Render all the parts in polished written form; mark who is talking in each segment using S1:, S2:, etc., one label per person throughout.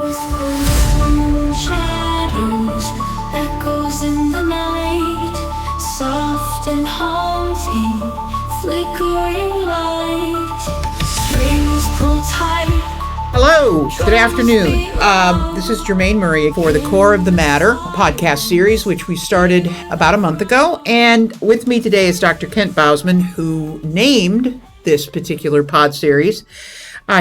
S1: With golden shadows, echoes in the night, soft and haunting, flickering light. Strings pull tight.
S2: Hello, good afternoon. This is Germaine Murray for The Core of the Matter podcast series, which we started about a month ago. And with me today is Dr. Kent Bausman, who named this particular pod series.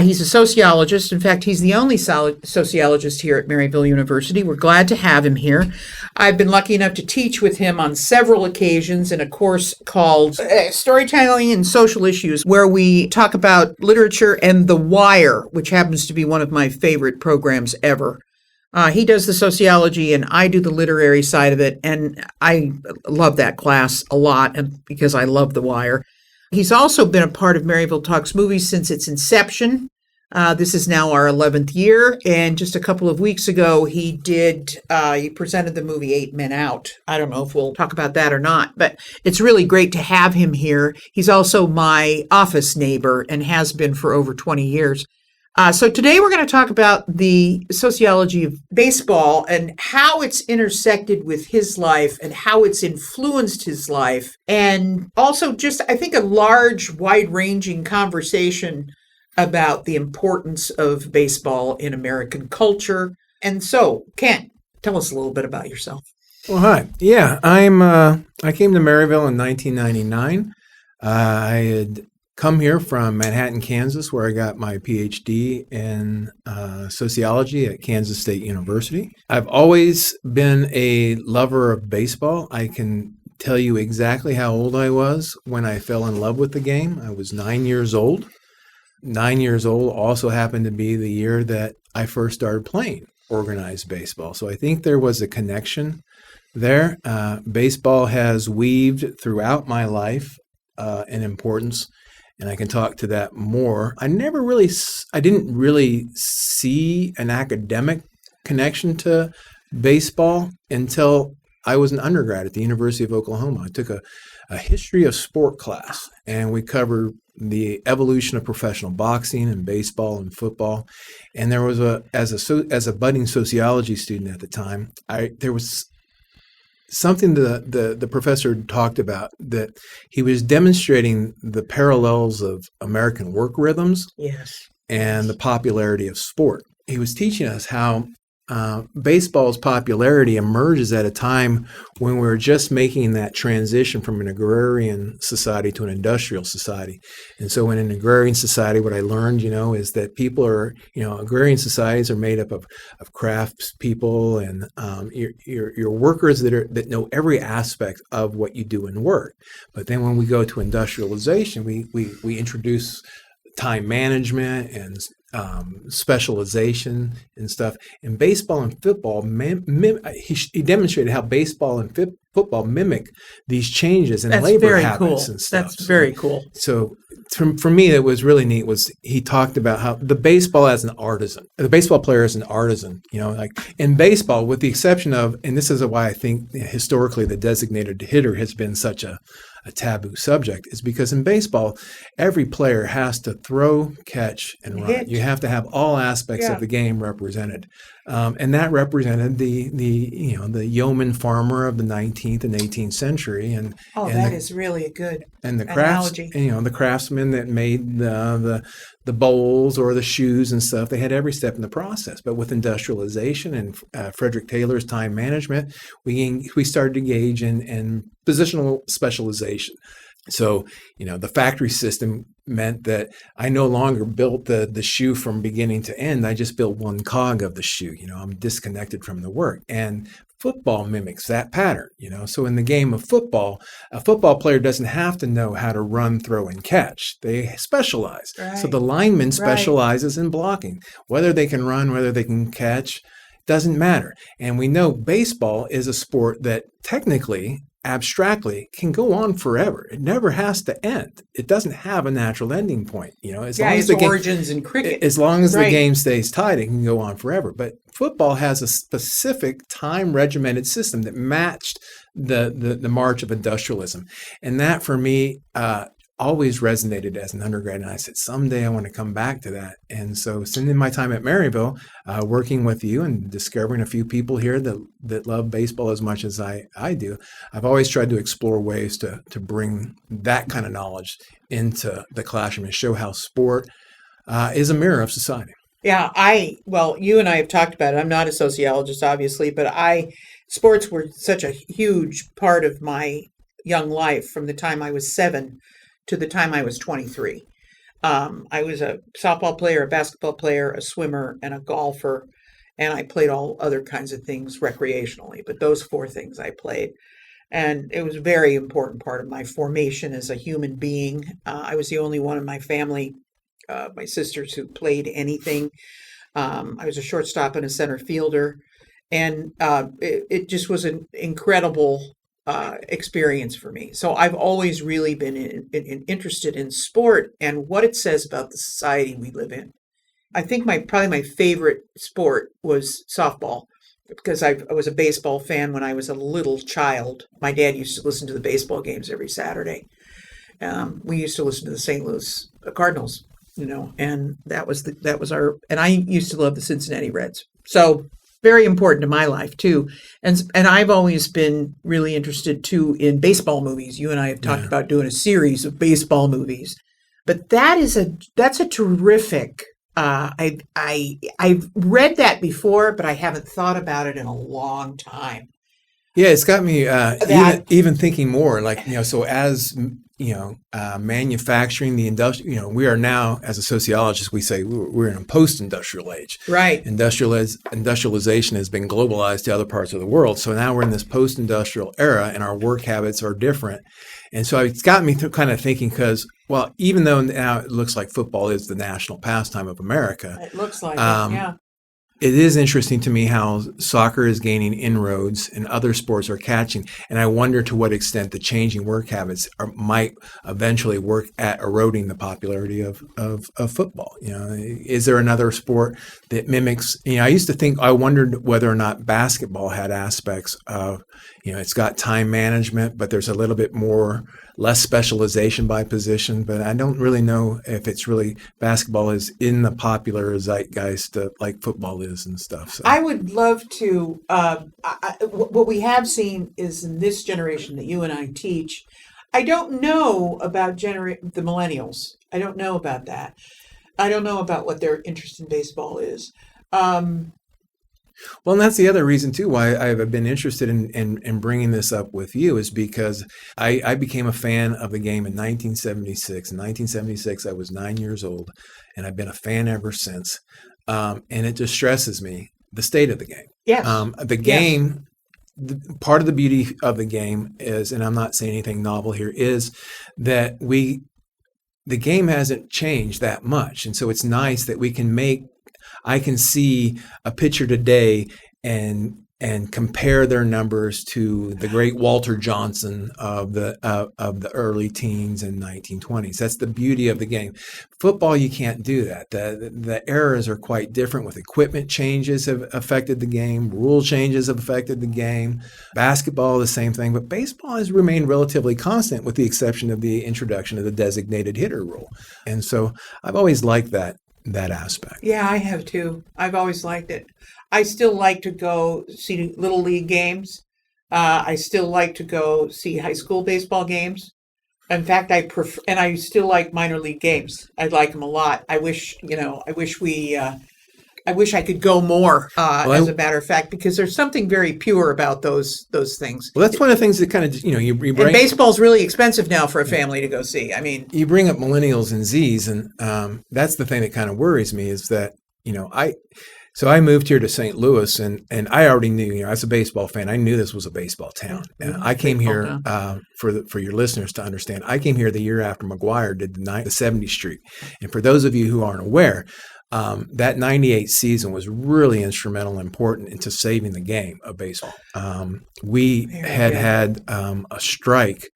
S2: He's a sociologist. In fact, he's the only sociologist here at Maryville University. We're glad to have him here. I've been lucky enough to teach with him on several occasions in a course called Storytelling and Social Issues, where we talk about literature and The Wire, which happens to be one of my favorite programs ever. He does the sociology and I do the literary side of it, and I love that class a lot because I love The Wire. He's also been a part of Maryville Talks Movies since its inception. This is now our 11th year, and just a couple of weeks ago, he presented the movie 8 Men Out. I don't know if we'll talk about that or not, but it's really great to have him here. He's also my office neighbor and has been for over 20 years. So today we're going to talk about the sociology of baseball and how it's intersected with his life and how it's influenced his life. And also just, I think, a large, wide-ranging conversation about the importance of baseball in American culture. And so, Kent, tell us a little bit about yourself.
S3: Well, hi. Yeah, I came to Maryville in 1999. I had come here from Manhattan, Kansas, where I got my PhD in sociology at Kansas State University. I've always been a lover of baseball. I can tell you exactly how old I was when I fell in love with the game. I was 9 years old. 9 years old also happened to be the year that I first started playing organized baseball. So I think there was a connection there. Baseball has weaved throughout my life in importance. And I can talk to that more. I didn't really see an academic connection to baseball until I was an undergrad at the University of Oklahoma. I took a history of sport class, and we covered the evolution of professional boxing and baseball and football. And there was as a budding sociology student at the time, there was something the professor talked about, that he was demonstrating the parallels of American work rhythms,
S2: yes,
S3: and the popularity of sport. He was teaching us how baseball's popularity emerges at a time when we're just making that transition from an agrarian society to an industrial society. And so in an agrarian society, what I learned, is that people are, agrarian societies are made up of crafts people and your workers that know every aspect of what you do in work. But then when we go to industrialization, we introduce time management and specialization and stuff. And baseball and football, he demonstrated how baseball and football mimic these changes in labor habits and stuff.
S2: That's very cool.
S3: So for me, it was really neat. He talked about how the baseball player is an artisan. Like in baseball, with the exception of, and this is why I think historically the designated hitter has been such a taboo subject, is because in baseball, every player has to throw, catch, and run. You have to have all aspects of the game represented, and that represented the yeoman farmer of the 19th and 18th century. And
S2: that is really a good
S3: analogy. The craftsmen that made the bowls or the shoes and stuff. They had every step in the process. But with industrialization and Frederick Taylor's time management, we started to engage in positional specialization. So, the factory system meant that I no longer built the shoe from beginning to end. I just built one cog of the shoe. I'm disconnected from the work. And football mimics that pattern, So in the game of football, a football player doesn't have to know how to run, throw, and catch. They specialize.
S2: Right.
S3: So the lineman specializes in blocking. Whether they can run, whether they can catch, doesn't matter. And we know baseball is a sport that technically, abstractly, can go on forever. It never has to end. It doesn't have a natural ending point. As long as
S2: its origins in cricket.
S3: As long as the game stays tied, it can go on forever. But football has a specific time regimented system that matched the march of industrialism. And that, for me, always resonated as an undergrad. And I said, someday I want to come back to that. And so spending my time at Maryville, working with you and discovering a few people here that love baseball as much as I do, I've always tried to explore ways to bring that kind of knowledge into the classroom and show how sport is a mirror of society.
S2: Yeah, you and I have talked about it. I'm not a sociologist, obviously, but sports were such a huge part of my young life from the time I was 7 to the time I was 23. I was a softball player, a basketball player, a swimmer, and a golfer, and I played all other kinds of things recreationally, but those 4 things I played. And it was a very important part of my formation as a human being. I was the only one in my family, my sisters, who played anything. I was a shortstop and a center fielder, and it just was an incredible experience for me. So I've always really been interested in sport and what it says about the society we live in. I think probably my favorite sport was softball, because I was a baseball fan when I was a little child. My dad used to listen to the baseball games every Saturday. We used to listen to the St. Louis Cardinals, and that was our, and I used to love the Cincinnati Reds. So very important to my life too. And I've always been really interested too in baseball movies. You and I have talked about doing a series of baseball movies, but that's a terrific, I've read that before, but I haven't thought about it in a long time.
S3: Yeah, it's got me even thinking more, like, so as manufacturing, the industry, we are now, as a sociologist, we say we're in a post-industrial age.
S2: Right.
S3: Industrialization has been globalized to other parts of the world. So now we're in this post-industrial era, and our work habits are different. And so it's got me kind of thinking, because, well, even though now it looks like football is the national pastime of America.
S2: It looks like it, yeah.
S3: It is interesting to me how soccer is gaining inroads and other sports are catching. And I wonder to what extent the changing work habits might eventually work at eroding the popularity of football. Is there another sport that mimics? I wondered whether or not basketball had aspects of, it's got time management, but there's a little bit less specialization by position. But I don't really know if it's really basketball is in the popular zeitgeist like football is and stuff. So.
S2: I would love to, what we have seen is in this generation that you and I teach, I don't know about the millennials. I don't know about that. I don't know about what their interest in baseball is.
S3: Well, and that's the other reason, too, why I've been interested in bringing this up with you, is because I became a fan of the game in 1976. In 1976, I was 9 years old, and I've been a fan ever since. And it distresses me, the state of the game.
S2: Yes.
S3: The game, part of the beauty of the game is, and I'm not saying anything novel here, is that the game hasn't changed that much. And so it's nice that I can see a pitcher today and compare their numbers to the great Walter Johnson of the early teens and 1920s. That's the beauty of the game. Football, you can't do that. The eras are quite different. With equipment changes have affected the game. Rule changes have affected the game. Basketball, the same thing. But baseball has remained relatively constant, with the exception of the introduction of the designated hitter rule. And so I've always liked that aspect.
S2: Yeah, I have too. I've always liked it. I still like to go see little league games. I still like to go see high school baseball games. In fact, I still like minor league games. I like them a lot. I wish I could go more, as a matter of fact, because there's something very pure about those things.
S3: Well, that's one of the things that kind of, you bring.
S2: And baseball's really expensive now for a family to go see. I mean,
S3: you bring up millennials and Zs, and that's the thing that kind of worries me, is that, I moved here to St. Louis, and I already knew, as a baseball fan, I knew this was a baseball town. And I came here, for your listeners to understand, I came here the year after McGuire did the 70th Street. And for those of you who aren't aware, that 98 season was really instrumental and important into saving the game of baseball. We had a strike,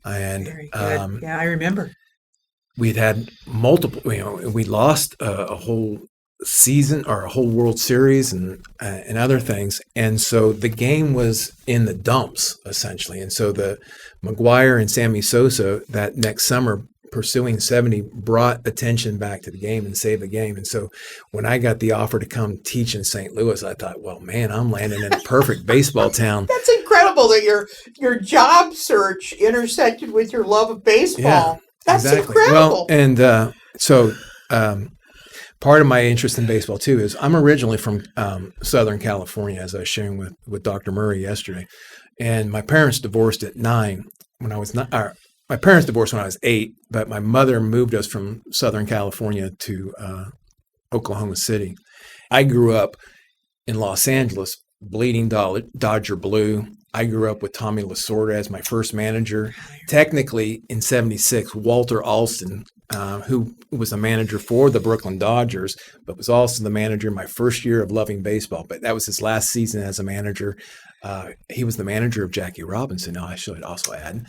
S3: and
S2: yeah, I remember.
S3: We'd had multiple, we lost a whole season or a whole World Series and other things. And so the game was in the dumps, essentially. And so the McGuire and Sammy Sosa that next summer pursuing 70 brought attention back to the game and saved the game. And so when I got the offer to come teach in St. Louis, I thought, well, man, I'm landing in a perfect baseball town.
S2: That's incredible that your job search intersected with your love of baseball.
S3: Yeah,
S2: That's
S3: exactly.
S2: incredible.
S3: Well, and so part of my interest in baseball too is I'm originally from Southern California, as I was sharing with Dr. Murray yesterday. And my parents divorced at 9 when I was not. My parents divorced when I was 8, but my mother moved us from Southern California to Oklahoma City. I grew up in Los Angeles, bleeding Dodger blue. I grew up with Tommy Lasorda as my first manager. Technically, in '76, Walter Alston, who was a manager for the Brooklyn Dodgers, but was also the manager in my first year of loving baseball. But that was his last season as a manager. He was the manager of Jackie Robinson, I should also add.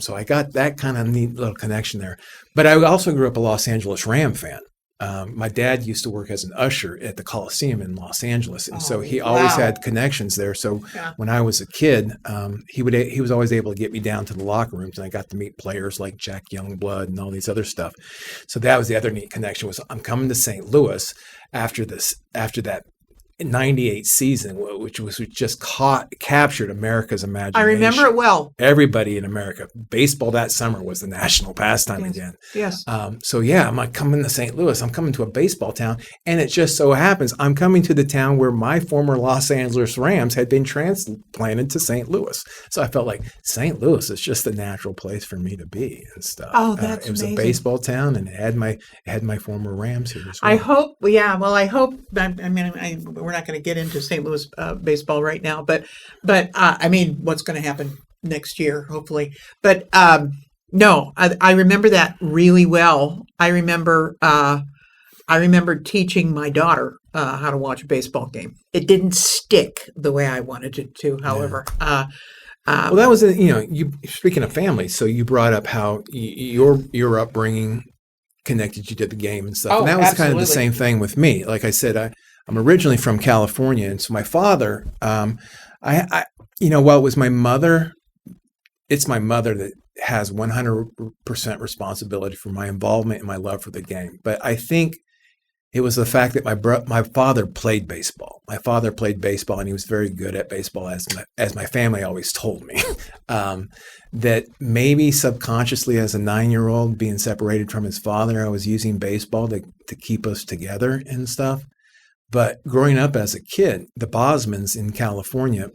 S3: So I got that kind of neat little connection there. But I also grew up a Los Angeles Ram fan. My dad used to work as an usher at the Coliseum in Los Angeles, and so he always had connections there. So when I was a kid, he was always able to get me down to the locker rooms, and I got to meet players like Jack Youngblood and all these other stuff. So that was the other neat connection. Was I'm coming to St. Louis after that '98 season, which just captured America's imagination.
S2: I remember it well.
S3: Everybody in America, baseball that summer was the national pastime again.
S2: Yes.
S3: So yeah, I'm like coming to St. Louis. I'm coming to a baseball town, and it just so happens I'm coming to the town where my former Los Angeles Rams had been transplanted to St. Louis. So I felt like St. Louis is just the natural place for me to be and stuff.
S2: Oh, that's
S3: it was
S2: amazing.
S3: a baseball town, and it had my former Rams here as well.
S2: I hope. I hope. We're not going to get into St. Louis baseball right now, but what's going to happen next year, hopefully. But no, I remember that really well. I remember teaching my daughter how to watch a baseball game. It didn't stick the way I wanted it to, however.
S3: Well, that was you speaking of family. So you brought up how your upbringing connected you to the game and stuff, and that was
S2: absolutely.
S3: kind of the same thing with me. Like I said, I'm originally from California, and so my father, while it was my mother, it's my mother that has 100% responsibility for my involvement and my love for the game. But I think it was the fact that my father played baseball. My father played baseball, and he was very good at baseball, as my family always told me. That maybe subconsciously, as a 9-year-old, being separated from his father, I was using baseball to keep us together and stuff. But growing up as a kid, the Bausmans in California,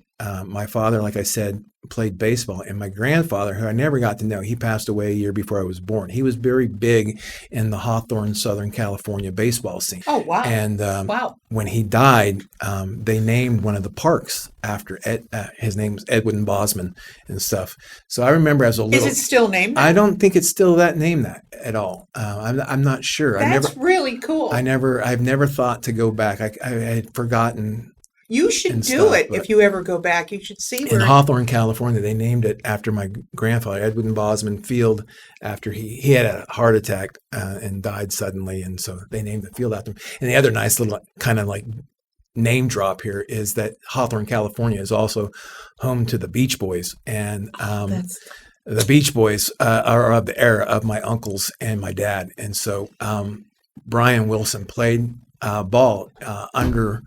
S3: my father, like I said, played baseball. And my grandfather, who I never got to know, he passed away a year before I was born. He was very big in the Hawthorne, Southern California baseball scene.
S2: Oh, wow.
S3: And
S2: wow.
S3: When he died, they named one of the parks after his name was Edwin Bausman and stuff. So I remember as a little... Is
S2: it still named that?
S3: I don't think it's still named that at all. I'm not sure.
S2: That's really cool.
S3: I've never thought to go back. I had forgotten...
S2: You should do it if you ever go back. You should see where...
S3: In Hawthorne, California, they named it after my grandfather, Edwin Bausman Field, after he had a heart attack and died suddenly. And so they named the field after him. And the other nice little kind of like name drop here is that Hawthorne, California is also home to the Beach Boys. And the Beach Boys are of the era of my uncles and my dad. And so Brian Wilson played ball under...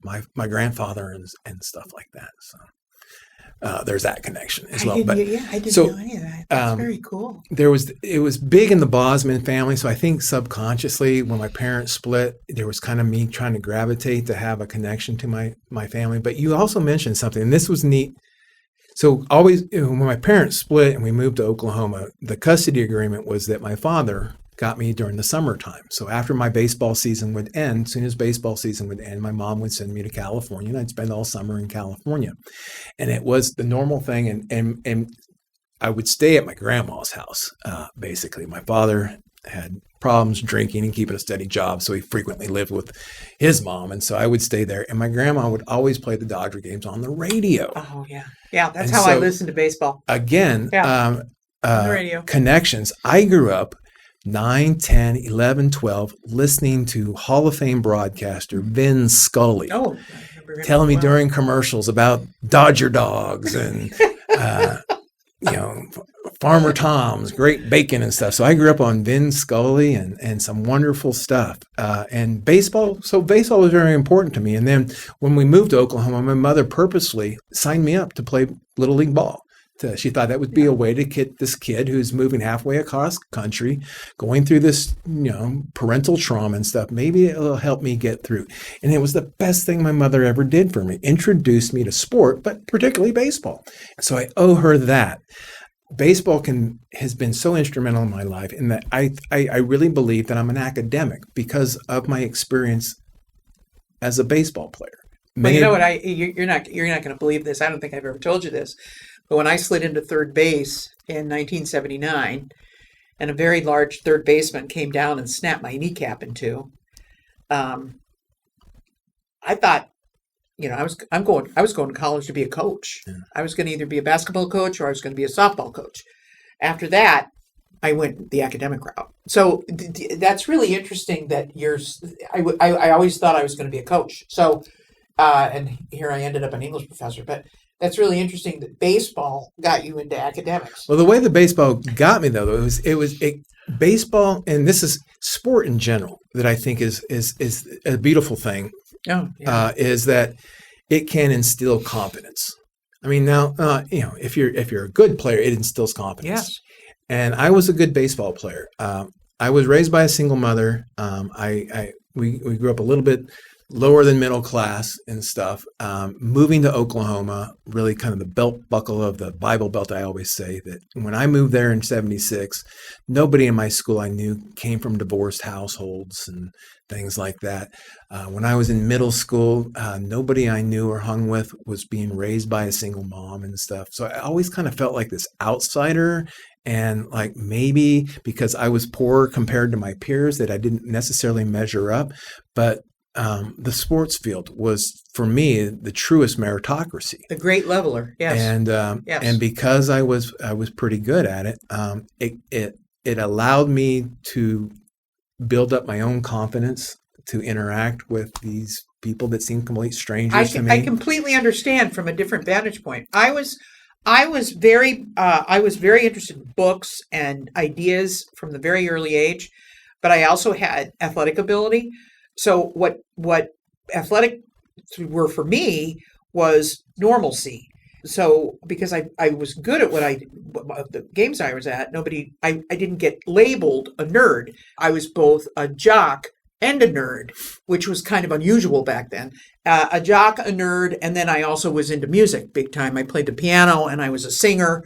S3: my grandfather and stuff like that. So there's that connection as well.
S2: I didn't know any of that. That's very cool.
S3: It was big in the Bausman family. So I think subconsciously when my parents split, there was kind of me trying to gravitate to have a connection to my family. But you also mentioned something, and this was neat. So always when my parents split and we moved to Oklahoma, the custody agreement was that my father got me during the summertime. So after my baseball season would end, as soon as baseball season would end, my mom would send me to California, and I'd spend all summer in California. And it was the normal thing. And I would stay at my grandma's house, basically. My father had problems drinking and keeping a steady job, so he frequently lived with his mom. And so I would stay there. And my grandma would always play the Dodger games on the radio.
S2: Oh, yeah. Yeah, that's how I listened to baseball.
S3: Again,
S2: on the radio.
S3: Connections. I grew up 9, 10, 11, 12, listening to Hall of Fame broadcaster Vin Scully telling me during commercials about Dodger dogs and, Farmer Tom's, great bacon and stuff. So I grew up on Vin Scully and some wonderful stuff. And baseball was very important to me. And then when we moved to Oklahoma, my mother purposely signed me up to play Little League ball. She thought that would be a way to get this kid who's moving halfway across country, going through this, parental trauma and stuff. Maybe it'll help me get through. And it was the best thing my mother ever did for me. Introduced me to sport, but particularly baseball. So I owe her that. Baseball has been so instrumental in my life in that I really believe that I'm an academic because of my experience as a baseball player.
S2: Well, you know what? You're not going to believe this. I don't think I've ever told you this. But when I slid into third base in 1979, and a very large third baseman came down and snapped my kneecap in two, I thought, I was going to college to be a coach. Yeah. I was going to either be a basketball coach or I was going to be a softball coach. After that, I went the academic route. So that's really interesting that I always thought I was going to be a coach. So, and here I ended up an English professor, but that's really interesting that baseball got you into academics.
S3: Well, the way the baseball got me though, it was baseball, and this is sport in general that I think is a beautiful thing.
S2: Oh, yeah.
S3: Is that it can instill confidence. I mean, now if you're a good player, it instills confidence.
S2: Yes.
S3: And I was a good baseball player. I was raised by a single mother. We grew up a little bit lower than middle class and stuff. Moving to Oklahoma, really kind of the belt buckle of the Bible Belt, I always say that when I moved there in 76, nobody in my school I knew came from divorced households and things like that. When I was in middle school, nobody I knew or hung with was being raised by a single mom and stuff. So I always kind of felt like this outsider, and like maybe because I was poor compared to my peers that I didn't necessarily measure up. But the sports field was, for me, the truest meritocracy.
S2: The great leveler, yes.
S3: And
S2: yes.
S3: And because I was pretty good at it, it allowed me to build up my own confidence to interact with these people that seem complete strangers to me.
S2: I completely understand from a different vantage point. I was very interested in books and ideas from the very early age, but I also had athletic ability. So what athletic were for me was normalcy. So because I was good at the games I was at, I didn't get labeled a nerd. I was both a jock and a nerd, which was kind of unusual back then. A jock, a nerd, and then I also was into music big time. I played the piano and I was a singer.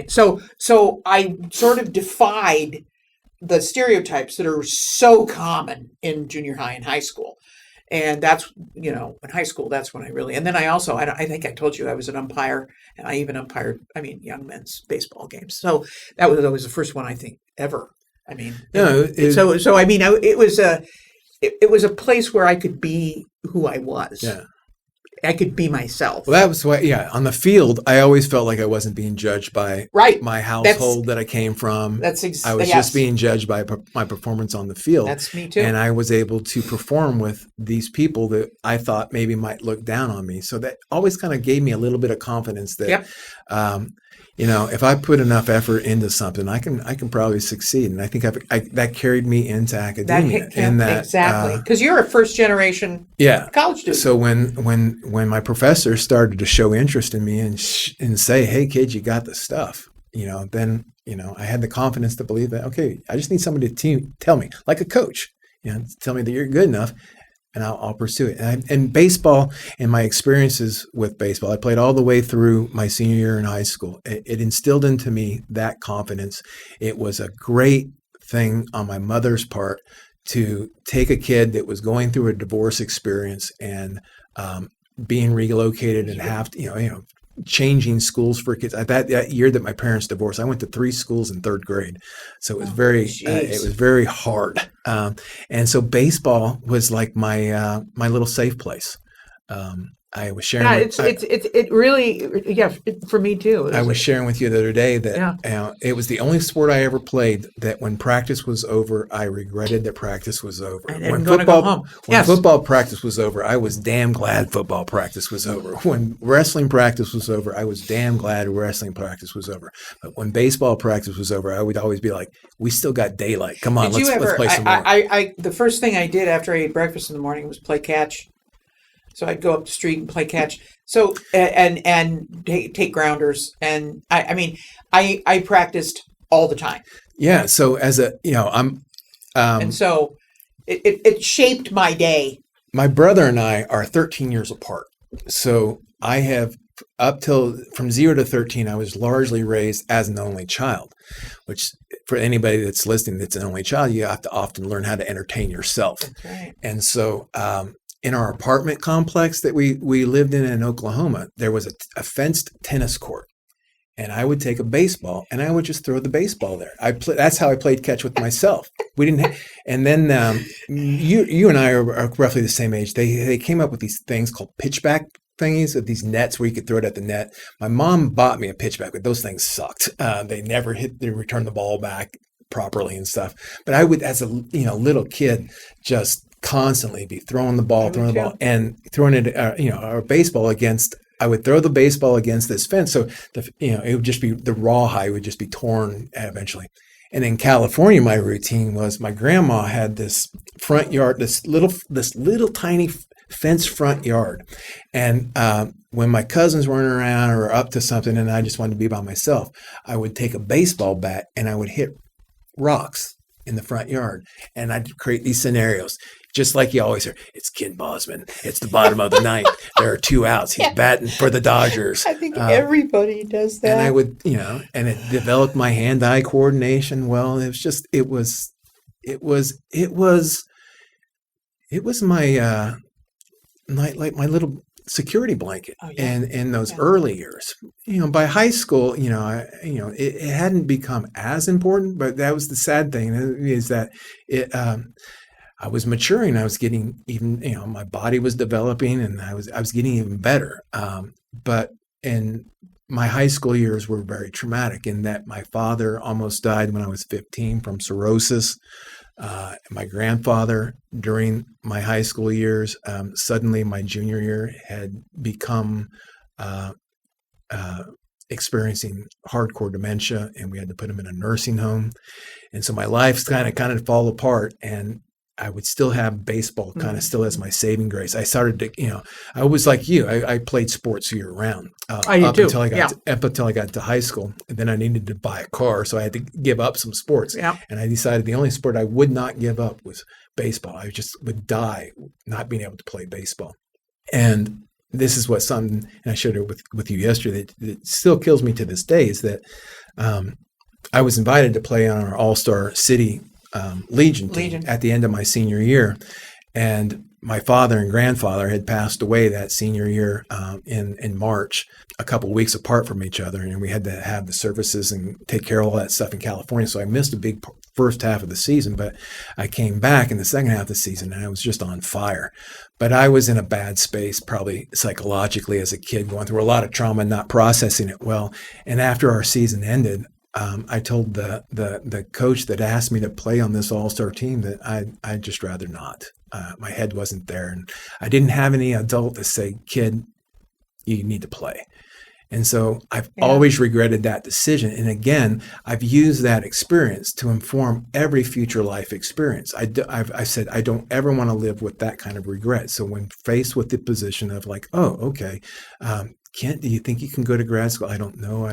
S2: So I sort of defied the stereotypes that are so common in junior high and high school. And that's, in high school, that's when and then I think I told you I was an umpire, and I even umpired, young men's baseball games. So that was always the first one, I think, ever. It was a place where I could be who I was. Yeah. I could be myself.
S3: Well, that was why, on the field, I always felt like I wasn't being judged by my household that I came from. I was just being judged by my performance on the field.
S2: That's me too.
S3: And I was able to perform with these people that I thought maybe might look down on me. So that always kind of gave me a little bit of confidence that, if I put enough effort into something, I can probably succeed. And I think that carried me into academia.
S2: Exactly, because you're a first generation college student.
S3: So when my professor started to show interest in me and say, "Hey, kid, you got the stuff," then I had the confidence to believe that. Okay, I just need somebody to tell me, like a coach, tell me that you're good enough. And I'll pursue it. And baseball, and my experiences with baseball, I played all the way through my senior year in high school. It instilled into me that confidence. It was a great thing on my mother's part to take a kid that was going through a divorce experience and being relocated and have to, changing schools for kids. That year that my parents divorced, I went to 3 schools in 3rd grade. So it was very hard. And so baseball was like my little safe place. I was sharing.
S2: Yeah,
S3: with,
S2: it really, for me too.
S3: I was sharing with you the other day that
S2: Yeah.
S3: it was the only sport I ever played that when practice was over, I regretted that practice was over.
S2: I didn't want to go home.
S3: When football practice was over, I was damn glad football practice was over. When wrestling practice was over, I was damn glad wrestling practice was over. But when baseball practice was over, I would always be like, we still got daylight. Come on, let's play some more.
S2: The first thing I did after I ate breakfast in the morning was play catch. So I'd go up the street and play catch. So and take grounders, and I practiced all the time.
S3: Yeah. So as I'm,
S2: and so it shaped my day.
S3: My brother and I are 13 years apart. So I have up till from 0 to 13, I was largely raised as an only child, which for anybody that's listening, that's an only child, you have to often learn how to entertain yourself.
S2: That's right.
S3: And so, in our apartment complex that we lived in Oklahoma, there was a fenced tennis court, and I would take a baseball and I would just throw the baseball there. That's how I played catch with myself. We didn't, and then you and I are roughly the same age. They came up with these things called pitchback thingies, of these nets where you could throw it at the net. My mom bought me a pitchback, but those things sucked. They never returned the ball back properly and stuff. But I would, as a little kid, just constantly be throwing the ball and throwing it, a baseball against. I would throw the baseball against this fence, so it would just be the rawhide would just be torn eventually. And in California, my routine was my grandma had this front yard, this little tiny fenced front yard, and when my cousins weren't around or up to something, and I just wanted to be by myself, I would take a baseball bat and I would hit rocks in the front yard, and I'd create these scenarios. Just like you always hear, it's Ken Bausman. It's the bottom of the ninth. There are 2 outs. He's batting for the Dodgers.
S2: I think everybody does that.
S3: And I would, and it developed my hand-eye coordination. Well, it was my my little security blanket.
S2: Oh, yeah.
S3: And in those early years, by high school, it hadn't become as important. But that was the sad thing, is that I was maturing. I was getting even, my body was developing, and I was getting even better. But in my high school years were very traumatic in that my father almost died when I was 15 from cirrhosis. My grandfather during my high school years, suddenly my junior year had become experiencing hardcore dementia, and we had to put him in a nursing home. And so my life's kind of fall apart, and I would still have baseball kind of still as my saving grace. I started to, I was like you. I played sports year round up until I got to high school. And then I needed to buy a car, so I had to give up some sports.
S2: Yeah.
S3: And I decided the only sport I would not give up was baseball. I just would die not being able to play baseball. And this is something, and I shared it with you yesterday, that still kills me to this day, is that I was invited to play on our All-Star City Legion team at the end of my senior year, and my father and grandfather had passed away that senior year in March, a couple of weeks apart from each other, and we had to have the services and take care of all that stuff in California. So I missed a big first half of the season, but I came back in the second half of the season, and I was just on fire. But I was in a bad space, probably psychologically, as a kid, going through a lot of trauma, not processing it well. And after our season ended, I told the coach that asked me to play on this all-star team that I'd just rather not. My head wasn't there, and I didn't have any adult to say, "Kid, you need to play." And so I've always regretted that decision. And again, I've used that experience to inform every future life experience. I said I don't ever want to live with that kind of regret. So when faced with the position of like, oh, okay. Kent, do you think you can go to grad school? I don't know.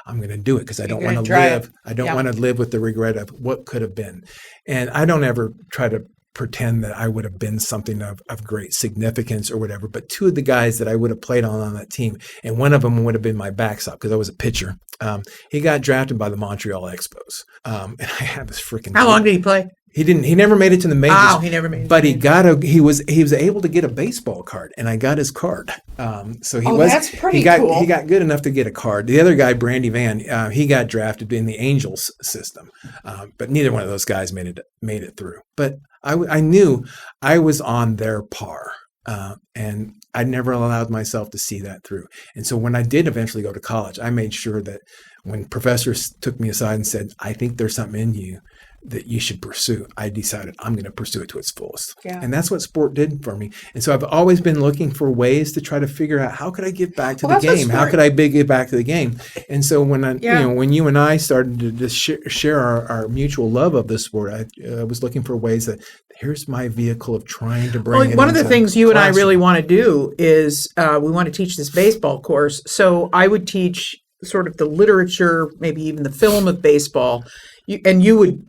S3: I'm going to do it because I don't want to live. I don't want to live with the regret of what could have been. And I don't ever try to pretend that I would have been something of great significance or whatever. But 2 of the guys that I would have played on that team, and one of them would have been my backstop because I was a pitcher. He got drafted by the Montreal Expos. And I have this freaking.
S2: How long did he play?
S3: He didn't. He never made it to the majors.
S2: Oh, he never made it.
S3: But he was able to get a baseball card, and I got his card. So
S2: that's pretty cool.
S3: He got good enough to get a card. The other guy, Brandy Van, he got drafted in the Angels system, but neither one of those guys made it through. But I knew I was on their par. And I never allowed myself to see that through. And so when I did eventually go to college, I made sure that when professors took me aside and said, I think there's something in you that you should pursue, I decided I'm going to pursue it to its fullest.
S2: Yeah.
S3: And that's what sport did for me. And so I've always been looking for ways to try to figure out, how could I give back to the game? How could I give back to the game? And so when when you and I started to just share our mutual love of this sport, I was looking for ways that here's my vehicle of trying to bring it
S2: one of the things you and I really want to do is we want to teach this baseball course. So I would teach sort of the literature, maybe even the film of baseball. And you would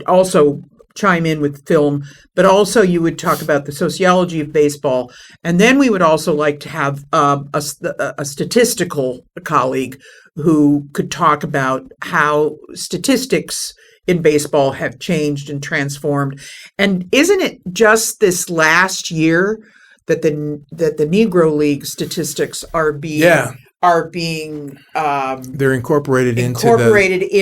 S2: also chime in with film, but also you would talk about the sociology of baseball. And then we would also like to have a statistical colleague who could talk about how statistics in baseball have changed and transformed. And isn't it just this last year that the Negro League statistics are being
S3: they're incorporated into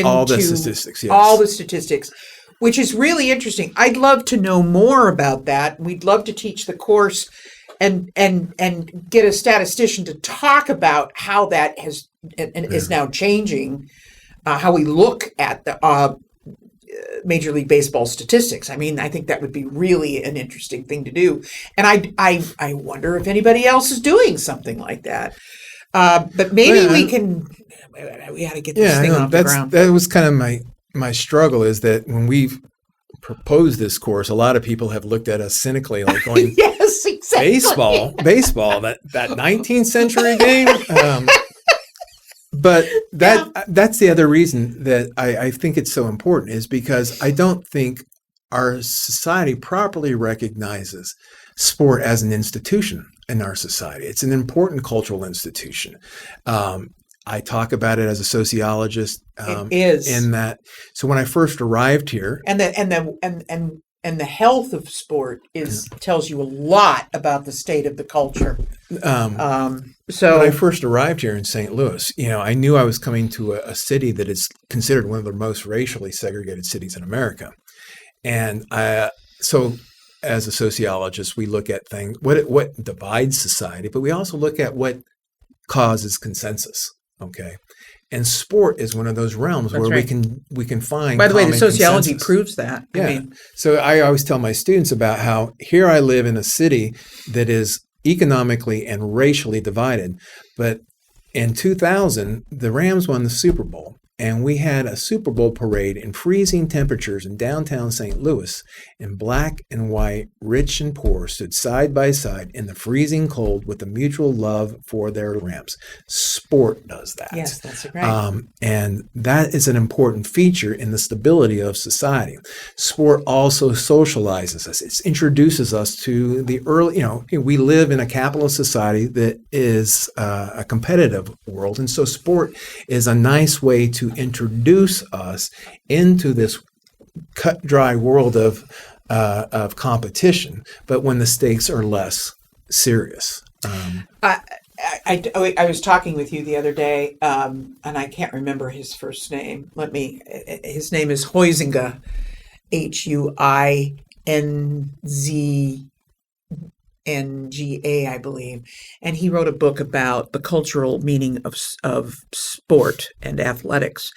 S3: all the statistics, yes.
S2: All the statistics, which is really interesting. I'd love to know more about that. We'd love to teach the course and get a statistician to talk about how that has and is now changing, how we look at the Major League Baseball statistics. I mean, I think that would be really an interesting thing to do. And I wonder if anybody else is doing something like that. But maybe we got to get this thing off the ground.
S3: That was kind of my struggle, is that when we've proposed this course, a lot of people have looked at us cynically, like going,
S2: yes, exactly.
S3: baseball, that 19th century game. But that's the other reason that I think it's so important, is because I don't think our society properly recognizes sport as an institution in our society. It's an important cultural institution. I talk about it as a sociologist.
S2: It is.
S3: In that, so when I first arrived here,
S2: and the health of sport tells you a lot about the state of the culture. So
S3: when I first arrived here in St. Louis, I knew I was coming to a city that is considered one of the most racially segregated cities in America, and so as a sociologist, we look at things, what divides society, but we also look at what causes consensus. Okay. And sport is one of those realms where we can find.
S2: By the way, the sociology
S3: consensus.
S2: proves that.
S3: Yeah. So I always tell my students about how here I live in a city that is economically and racially divided. But in 2000, the Rams won the Super Bowl. And we had a Super Bowl parade in freezing temperatures in downtown St. Louis, and black and white, rich and poor stood side by side in the freezing cold with a mutual love for their Rams. Sport does that.
S2: Yes, that's right.
S3: And that is an important feature in the stability of society. Sport also socializes us. It introduces us to the early, we live in a capitalist society that is a competitive world. And so sport is a nice way to introduce us into this cut dry world of competition, but when the stakes are less serious.
S2: I was talking with you the other day, and I can't remember his first name. His name is Huizinga, Huinzga, I believe, and he wrote a book about the cultural meaning of sport and athletics.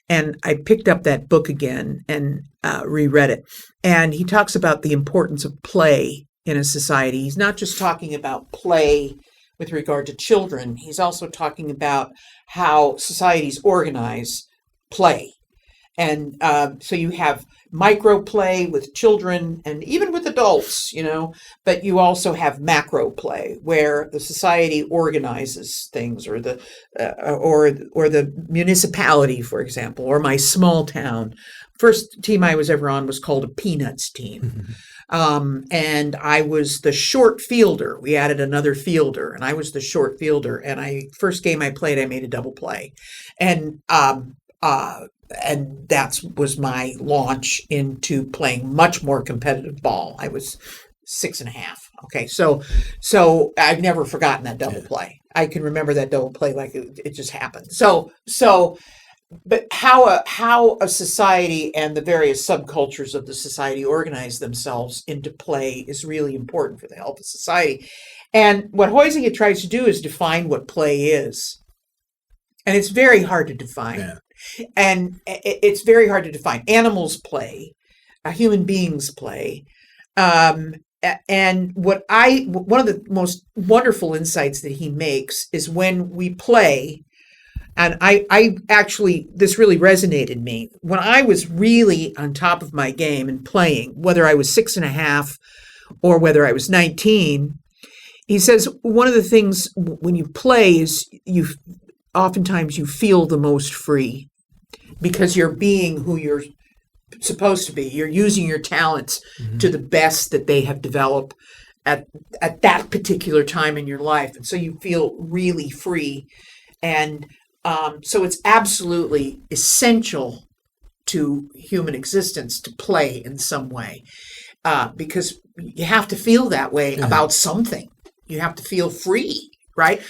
S2: And I picked up that book again and reread it. And he talks about the importance of play in a society. He's not just talking about play with regard to children. He's also talking about how societies organize play. And so you have micro play with children and even with adults, but you also have macro play where the society organizes things, or the municipality, for example, or my small town. First team I was ever on was called a Peanuts team. Mm-hmm. And I was the short fielder. We added another fielder, and I was the short fielder. And first game I played, I made a double play. And that was my launch into playing much more competitive ball. I was 6.5. Okay. So I've never forgotten that double play. I can remember that double play like it just happened. So how a society and the various subcultures of the society organize themselves into play is really important for the health of society. And what Huizinga tries to do is define what play is. And it's very hard to define.
S3: Yeah.
S2: And it's very hard to define. Animals play, human beings play. And one of the most wonderful insights that he makes is when we play, and I actually, this really resonated me. When I was really on top of my game and playing, whether I was 6.5 or whether I was 19, he says one of the things when you play is oftentimes you feel the most free because you're being who you're supposed to be. You're using your talents to the best that they have developed at that particular time in your life. And so you feel really free. And so it's absolutely essential to human existence to play in some way because you have to feel that way about something. You have to feel free, right?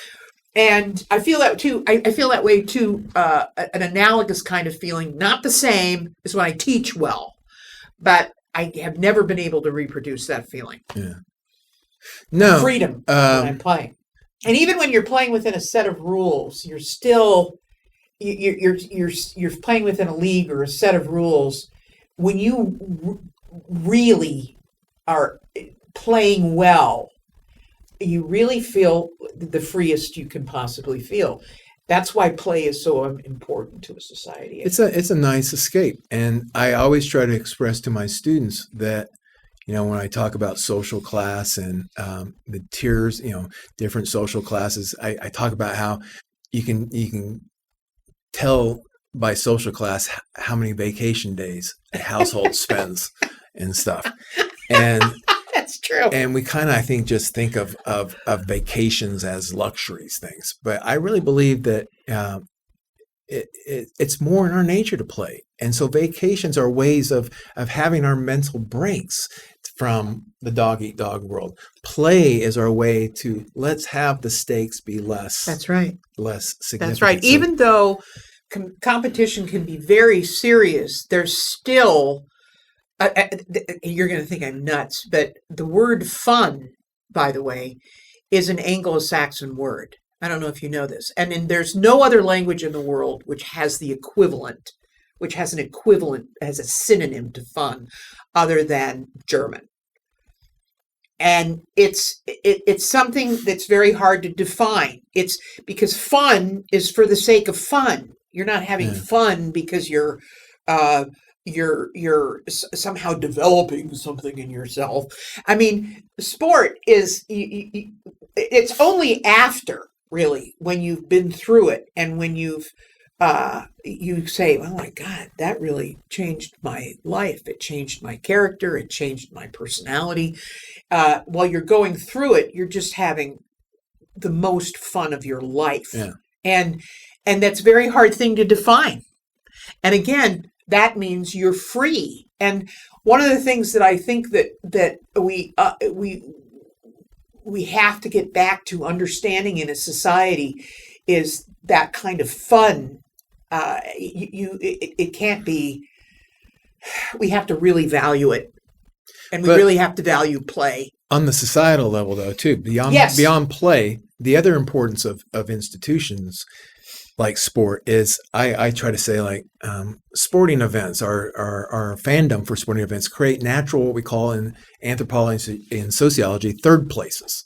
S2: And I feel that too. I feel that way too. An analogous kind of feeling, not the same as when I teach well, but I have never been able to reproduce that feeling.
S3: Yeah. No
S2: freedom when I'm playing, and even when you're playing within a set of rules, you're still you're playing within a league or a set of rules. When you really are playing well, you really feel the freest you can possibly feel. That's why play is so important to a society.
S3: It's a nice escape. And I always try to express to my students that, when I talk about social class and the tiers, different social classes, I talk about how you can tell by social class how many vacation days a household spends and stuff. And
S2: that's true.
S3: And we kind of, I think, just think of vacations as luxuries things. But I really believe that it's more in our nature to play. And so vacations are ways of having our mental breaks from the dog-eat-dog world. Play is our way to let's have the stakes be less.
S2: That's right.
S3: Less significant.
S2: That's right. Even though competition can be very serious, there's still... you're going to think I'm nuts, but the word fun, by the way, is an Anglo-Saxon word. I don't know if you know this. And then there's no other language in the world which has the equivalent, which has an equivalent, as a synonym to fun, other than German. And it's something that's very hard to define. It's because fun is for the sake of fun. You're not having fun because you're somehow developing something in yourself. I mean, sport is, it's only after, really, when you've been through it and when you say, oh my God, that really changed my life. It changed my character. It changed my personality. While you're going through it, you're just having the most fun of your life. Yeah. And that's a very hard thing to define. And again, that means you're free. And one of the things that I think that we have to get back to understanding in a society is that kind of fun. It can't be. We have to really value it, and we really have to value play.
S3: On the societal level, though, too, beyond play, the other importance of institutions like sport is, I try to say, like, sporting events, our fandom for sporting events create natural, what we call in anthropology and sociology, third places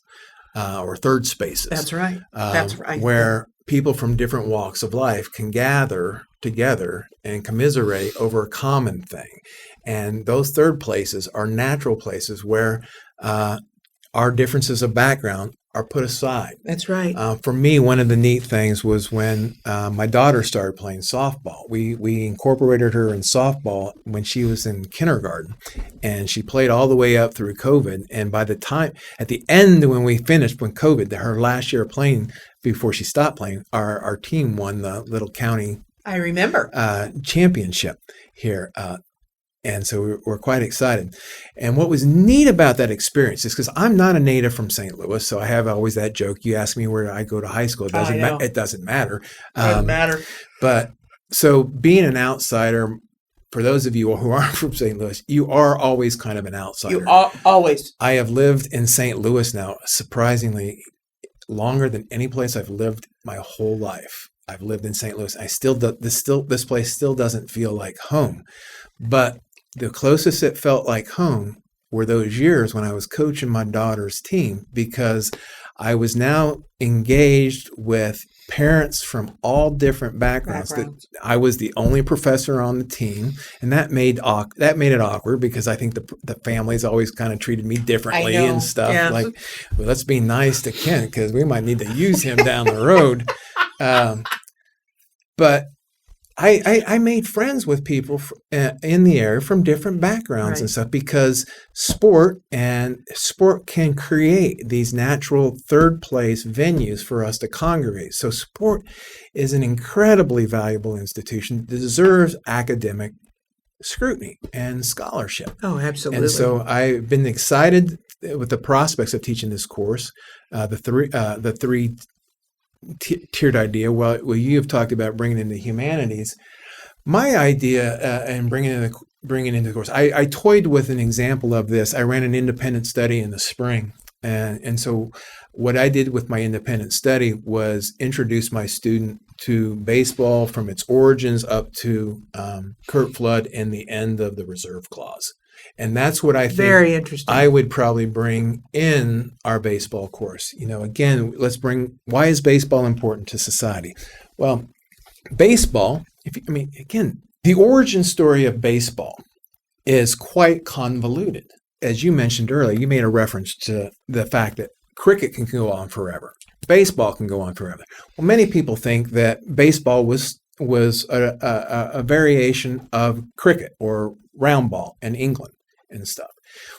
S3: or third spaces.
S2: That's right. That's right.
S3: Where people from different walks of life can gather together and commiserate over a common thing. And those third places are natural places where our differences of background are put aside.
S2: That's right.
S3: For me, one of the neat things was when my daughter started playing softball. We incorporated her in softball when she was in kindergarten, and she played all the way up through COVID. And by the time, at the end, when we finished, when COVID, her last year of playing, before she stopped playing, our team won the little county.
S2: I remember.
S3: Championship here. And so we're quite excited. And what was neat about that experience is because I'm not a native from St. Louis, so I have always that joke. You ask me where I go to high school. It doesn't matter.
S2: It doesn't matter.
S3: But So being an outsider, for those of you who aren't from St. Louis, you are always kind of an outsider.
S2: You always.
S3: I have lived in St. Louis now, surprisingly, longer than any place I've lived my whole life. I've lived in St. Louis. This place still doesn't feel like home. But the closest it felt like home were those years when I was coaching my daughter's team, because I was now engaged with parents from all different backgrounds. I was the only professor on the team, and that made it awkward because I think the families always kind of treated me differently and stuff.
S2: Yeah.
S3: Like, well, let's be nice to Kent because we might need to use him down the road. But I made friends with people in the area from different backgrounds and stuff, because sport can create these natural third place venues for us to congregate. So sport is an incredibly valuable institution that deserves academic scrutiny and scholarship.
S2: Oh, absolutely.
S3: And so I've been excited with the prospects of teaching this course, the three tiered idea. Well, you have talked about bringing in the humanities. My idea and bringing into the course, I toyed with an example of this. I ran an independent study in the spring, and so what I did with my independent study was introduce my student to baseball from its origins up to Curt Flood and the end of the reserve clause. And that's what I think
S2: very interesting.
S3: I would probably bring in our baseball course. Again, why is baseball important to society? Well, baseball, the origin story of baseball is quite convoluted. As you mentioned earlier, you made a reference to the fact that cricket can go on forever. Baseball can go on forever. Well, many people think that baseball was a variation of cricket or round ball in England and stuff.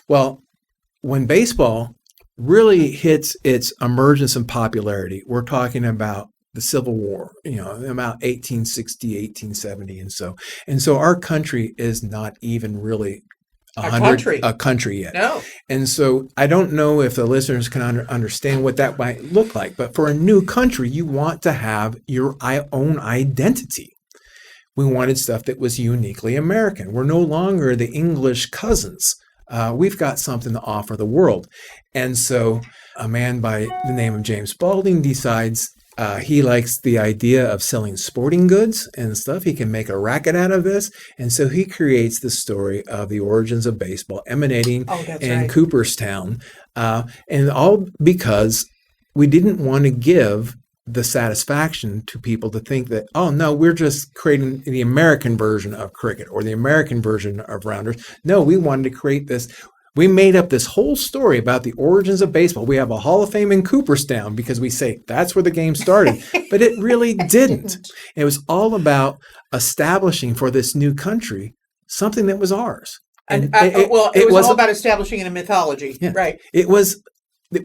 S3: Well, when baseball really hits its emergence and popularity, we're talking about the Civil War, about 1860, 1870. And so our country is not even really a country yet.
S2: No.
S3: And so I don't know if the listeners can understand what that might look like, but for a new country, you want to have your own identity. We wanted stuff that was uniquely American. We're no longer the English cousins. We've got something to offer the world. And so a man by the name of James Baldwin decides he likes the idea of selling sporting goods and stuff. He can make a racket out of this. And so he creates the story of the origins of baseball emanating in Cooperstown. And all because we didn't want to give the satisfaction to people to think that, oh, no, we're just creating the American version of cricket or the American version of rounders. No, we wanted to create this. We made up this whole story about the origins of baseball. We have a Hall of Fame in Cooperstown because we say that's where the game started, but it really didn't. It was all about establishing for this new country something that was ours.
S2: And it was all about establishing a mythology, right?
S3: It was.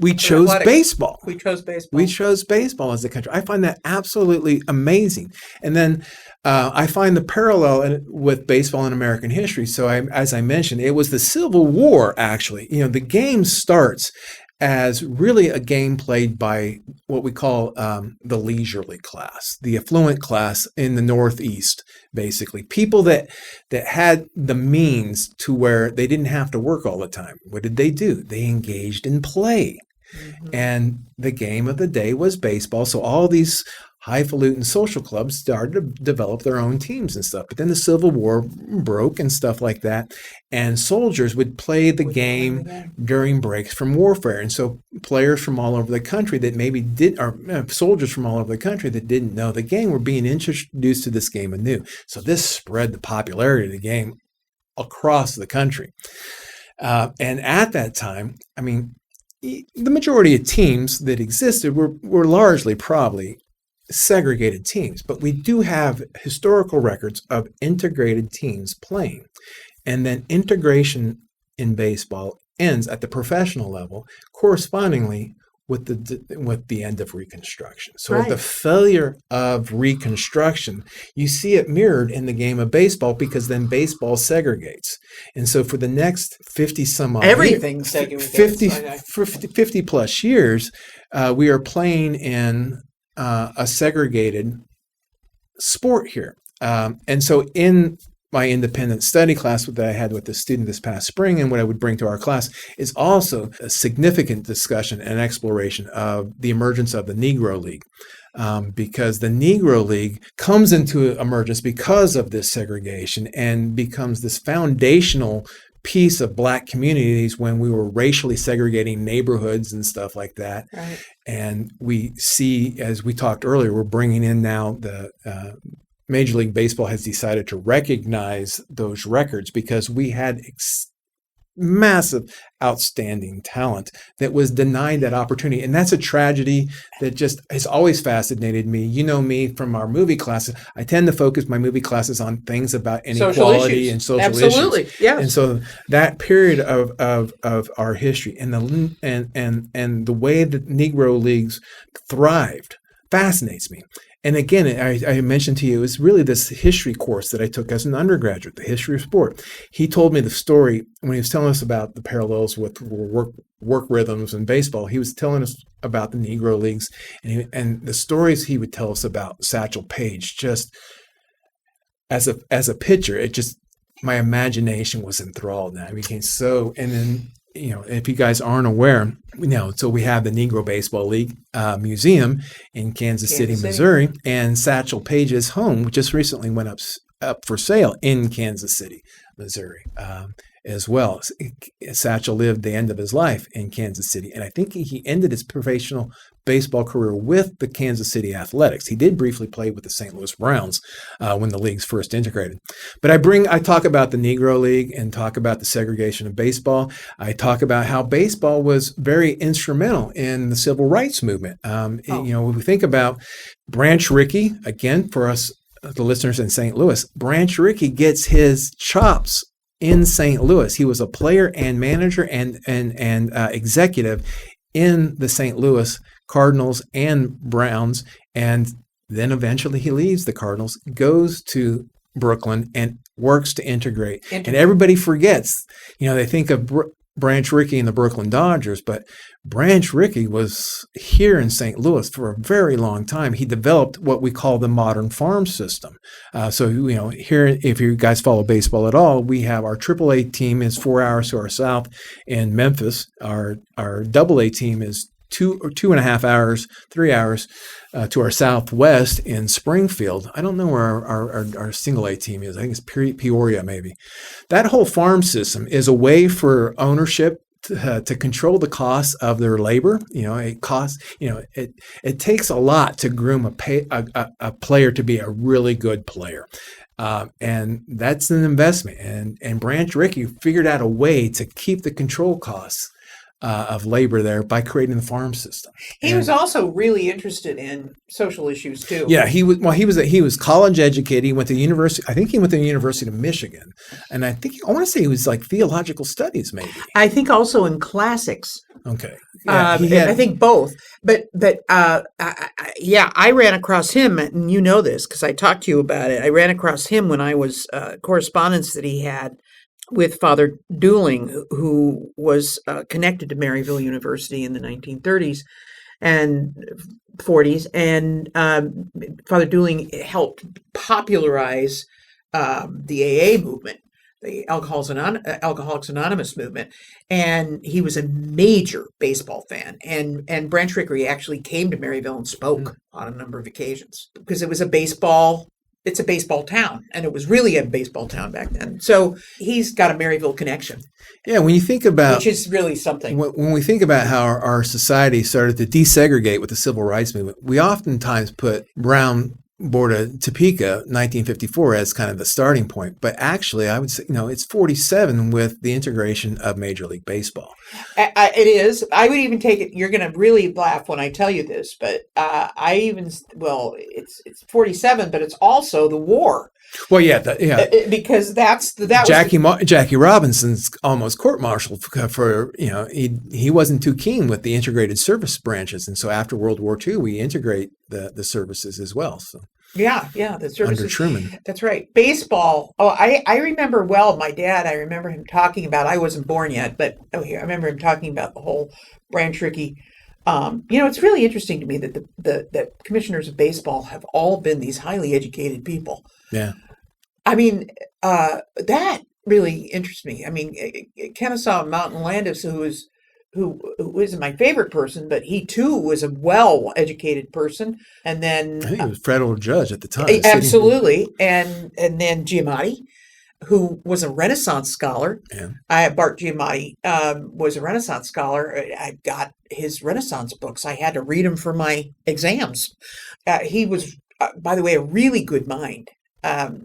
S3: We chose baseball.
S2: We chose baseball.
S3: We chose baseball as a country. I find that absolutely amazing. And then I find the parallel with baseball in American history. So as I mentioned, it was the Civil War, actually. The game starts as really a game played by what we call the leisurely class, the affluent class in the Northeast, basically. People that had the means to where they didn't have to work all the time. What did they do? They engaged in play. Mm-hmm. And the game of the day was baseball. So all these highfalutin social clubs started to develop their own teams and stuff. But then the Civil War broke and stuff like that. And soldiers would play the game during breaks from warfare. And so players from all over the country that soldiers from all over the country that didn't know the game were being introduced to this game anew. So this spread the popularity of the game across the country. And at that time, the majority of teams that existed were largely probably segregated teams, but we do have historical records of integrated teams playing. And then integration in baseball ends at the professional level, correspondingly with the end of Reconstruction. So with the failure of Reconstruction, you see it mirrored in the game of baseball, because then baseball segregates. And so for the next 50 some odd
S2: everything segregates.
S3: 50 plus years, we are playing in a segregated sport here. And so in my independent study class that I had with the student this past spring, and what I would bring to our class is also a significant discussion and exploration of the emergence of the Negro League. Because the Negro League comes into emergence because of this segregation and becomes this foundational piece of Black communities when we were racially segregating neighborhoods and stuff like that.
S2: Right.
S3: And we see, as we talked earlier, we're bringing in now the Major League Baseball has decided to recognize those records because we had massive, outstanding talent that was denied that opportunity. And that's a tragedy that just has always fascinated me. You know me from our movie classes. I tend to focus my movie classes on things about inequality and social issues.
S2: Absolutely, yes.
S3: And so that period of our history and the way that Negro Leagues thrived fascinates me. And again, I mentioned to you, it's really this history course that I took as an undergraduate, the history of sport. He told me the story when he was telling us about the parallels with work rhythms in baseball. He was telling us about the Negro Leagues and the stories he would tell us about Satchel Paige. Just as a pitcher, my imagination was enthralled. Now I became so, and then, if you guys aren't aware, so we have the Negro Baseball League Museum in Kansas City, Missouri, and Satchel Paige's home just recently went up for sale in Kansas City, Missouri, as well. Satchel lived the end of his life in Kansas City, and I think he ended his professional baseball career with the Kansas City Athletics. He did briefly play with the St. Louis Browns when the leagues first integrated. But I talk about the Negro League and talk about the segregation of baseball. I talk about how baseball was very instrumental in the civil rights movement. When we think about Branch Rickey, again, for us, the listeners in St. Louis, Branch Rickey gets his chops in St. Louis. He was a player and manager and executive in the St. Louis Cardinals and Browns, and then eventually he leaves the Cardinals, goes to Brooklyn, and works to integrate. And everybody forgets, they think of Branch Rickey and the Brooklyn Dodgers, but Branch Rickey was here in St. Louis for a very long time. He developed what we call the modern farm system. Here, if you guys follow baseball at all, we have our AAA team is 4 hours to our south in Memphis. Our AA team is 2.5 hours, 3 hours to our southwest in Springfield. I don't know where our single A team is. I think it's Peoria, maybe. That whole farm system is a way for ownership to control the costs of their labor. It takes a lot to groom a player to be a really good player. And that's an investment. And Branch Rickey figured out a way to keep the control costs of labor there by creating the farm system.
S2: He was also really interested in social issues too.
S3: Yeah, he was college educated. He went to university. I think he went to the University of Michigan, and I want to say he was like theological studies, maybe.
S2: I think also in classics.
S3: Okay.
S2: Yeah, I think both. But I ran across him, and you know this because I talked to you about it. I ran across him when I was correspondence that he had with Father Dooling, who was connected to Maryville University in the 1930s and 40s. And Father Dooling helped popularize the AA movement, the Alcoholics Anonymous movement. And he was a major baseball fan. And Branch Rickey actually came to Maryville and spoke on a number of occasions because it's a baseball town, and it was really a baseball town back then. So he's got a Maryville connection. Yeah,
S3: when you think about...
S2: Which is really something.
S3: When we think about how our society started to desegregate with the civil rights movement, we oftentimes put Brown Board of Topeka, 1954, as kind of the starting point. But actually, I would say, it's 47 with the integration of Major League Baseball.
S2: It is. I would even take it. You're going to really laugh when I tell you this, but it's 47, but it's also the war.
S3: Well, yeah,
S2: because
S3: Jackie Robinson's almost court-martialed for he wasn't too keen with the integrated service branches, and so after World War II, we integrate the services as well. So
S2: yeah, the services
S3: under Truman.
S2: That's right. Baseball. Oh, I remember well. My dad. I remember him talking about. I wasn't born yet, but I remember him talking about the whole Branch Rickey. It's really interesting to me that the commissioners of baseball have all been these highly educated people.
S3: Yeah.
S2: I mean, that really interests me. I mean, Kennesaw Mountain Landis, who isn't my favorite person, but he too was a well-educated person. And then
S3: I think it was federal judge at the time.
S2: absolutely, and then Giamatti, who was a Renaissance scholar.
S3: Yeah.
S2: Bart Giamatti was a Renaissance scholar. I got his Renaissance books. I had to read them for my exams. He was, by the way, a really good mind,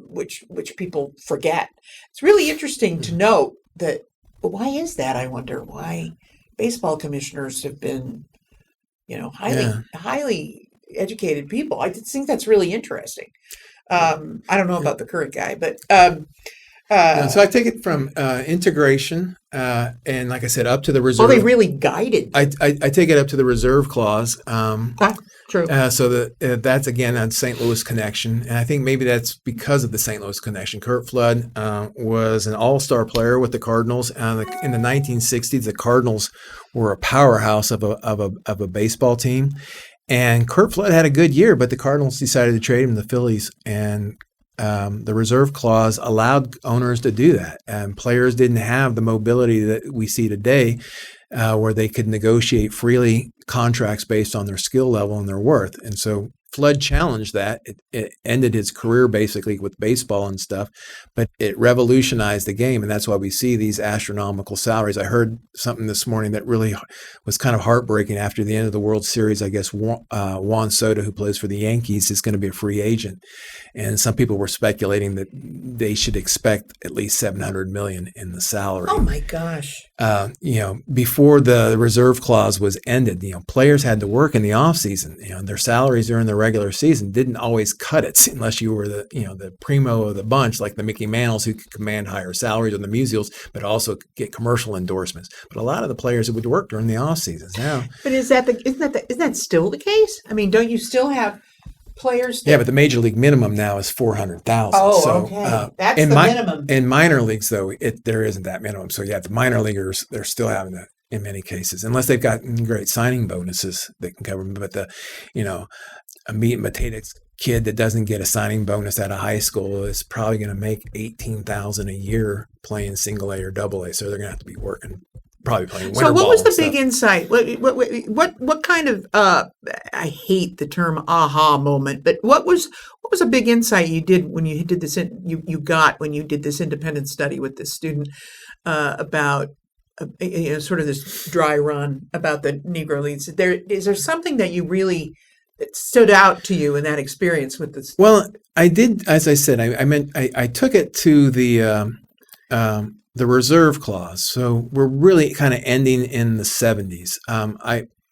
S2: which people forget. It's really interesting to note that. Why is that? I wonder why baseball commissioners have been, highly educated people. I think that's really interesting. I don't know about the current guy, but
S3: so I take it from integration, and like I said, up to the reserve.
S2: they really guided.
S3: I take it up to the reserve clause.
S2: True.
S3: So that's again on St. Louis connection, and I think maybe that's because of the St. Louis connection. Curt Flood was an all-star player with the Cardinals. In the 1960s, the Cardinals were a powerhouse of a baseball team, and Curt Flood had a good year, but the Cardinals decided to trade him to the Phillies, and the reserve clause allowed owners to do that, and players didn't have the mobility that we see today, where they could negotiate freely contracts based on their skill level and their worth. And so Flood challenged that. It ended his career basically with baseball and stuff, but it revolutionized the game, and that's why we see these astronomical salaries. I heard something this morning that really was kind of heartbreaking. After the end of the World Series, I guess Juan Soto, who plays for the Yankees, is going to be a free agent, and some people were speculating that they should expect at least $700 million in the salary.
S2: Oh my gosh!
S3: Before the reserve clause was ended, players had to work in the off season. Their salaries during the regular season didn't always cut it unless you were the primo of the bunch, like the Mickey Mantles, who could command higher salaries, or the Musials, but also get commercial endorsements. But a lot of the players would work during the off seasons now.
S2: But isn't that still the case? I mean, don't you still have players?
S3: Yeah, but the major league minimum now is $400,000.
S2: Oh, okay. That's the minimum.
S3: In minor leagues, though, there isn't that minimum. So yeah, the minor leaguers, they're still having that in many cases, unless they've got great signing bonuses that can cover them. But a meat and potatoes kid that doesn't get a signing bonus out of high school is probably going to make $18,000 a year playing single A or double A. So they're going to have to be working, probably playing winter ball.
S2: So what was the big insight? What kind of I hate the term aha moment, but what was a big insight you did when you did this? You got when you did this independent study with this student about sort of this dry run about the Negro Leagues. Is there something that you really that stood out to you in that experience with this? Well,
S3: I did, as I said, I took it to the reserve clause. So we're really kind of ending in the 70s.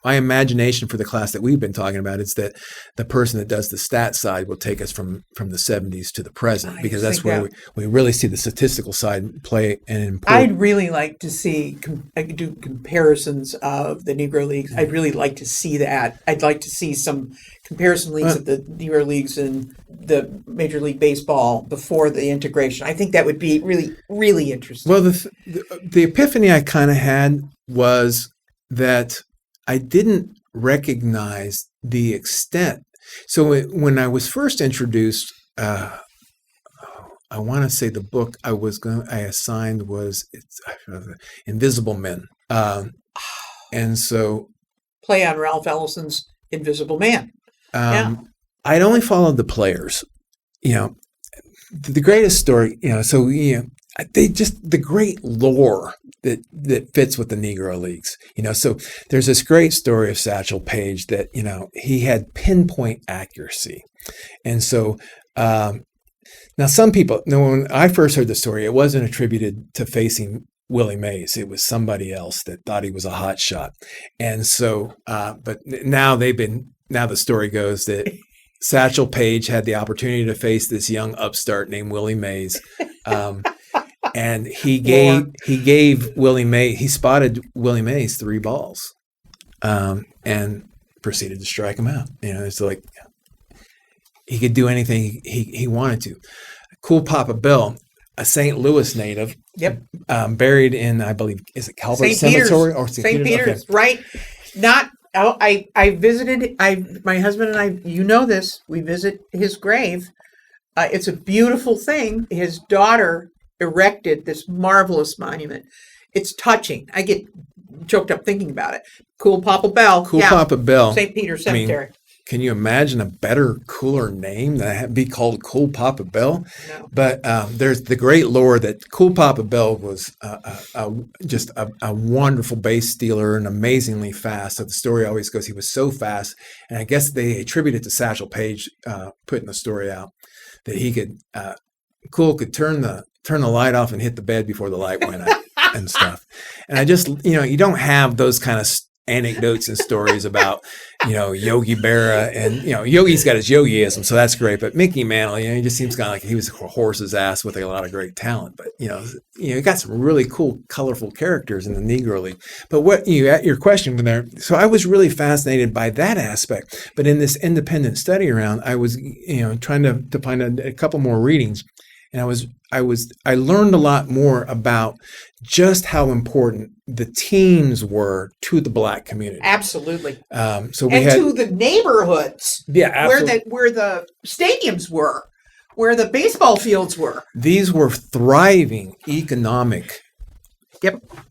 S3: My imagination for the class that we've been talking about is that the person that does the stat side will take us from the 70s to the present, because that's where we really see the statistical side play an important.
S2: I'd really like to see do comparisons of the Negro Leagues. I'd really like to see that. I'd like to see some comparison leagues of the Negro Leagues and the Major League Baseball before the integration. I think that would be really, really interesting.
S3: Well, the epiphany I kind of had was that I didn't recognize the extent. So when I was first introduced, I want to say the book I assigned was Invisible Men, and so
S2: play on Ralph Ellison's Invisible Man.
S3: I'd only followed the players. The greatest story. The great lore that fits with the Negro Leagues. So there's this great story of Satchel Paige that, he had pinpoint accuracy. And so now some people, when I first heard the story, it wasn't attributed to facing Willie Mays. It was somebody else that thought he was a hot shot. And so, but now the story goes that Satchel Paige had the opportunity to face this young upstart named Willie Mays. And he gave Willie Mays, he spotted Willie Mays 3 balls, and proceeded to strike him out. It's like he could do anything he wanted to. Cool Papa Bill, a St. Louis native, buried in, I believe, is it Calvert Cemetery or
S2: St. Peter's? Okay. Right. I visited. My husband and I. You know this. We visit his grave It's a beautiful thing. His daughter erected this marvelous monument. It's touching. I get choked up thinking about it. Cool Papa Bell.
S3: Cool Papa Bell.
S2: St. Peter's Cemetery.
S3: Can you imagine a better, cooler name that be called Cool Papa Bell?
S2: No.
S3: But there's the great lore that Cool Papa Bell was just a wonderful base stealer and amazingly fast. So the story always goes he was so fast, and I guess they attribute it to Satchel Paige putting the story out that he could could turn the light off and hit the bed before the light went out and stuff. And I just you don't have those kind of anecdotes and stories about Yogi Berra, and Yogi's got his yogiism, so that's great. But Mickey Mantle, he just seems kind of like he was a horse's ass with a lot of great talent. But you got some really cool, colorful characters in the Negro League. But what your question from there, so I was really fascinated by that aspect. But in this independent study around, I was trying to find a couple more readings, and I learned a lot more about just how important the teams were to the Black community.
S2: Absolutely.
S3: So we
S2: had to the neighborhoods.
S3: Yeah, absolutely.
S2: Where the stadiums were, where the baseball fields were.
S3: These were thriving economic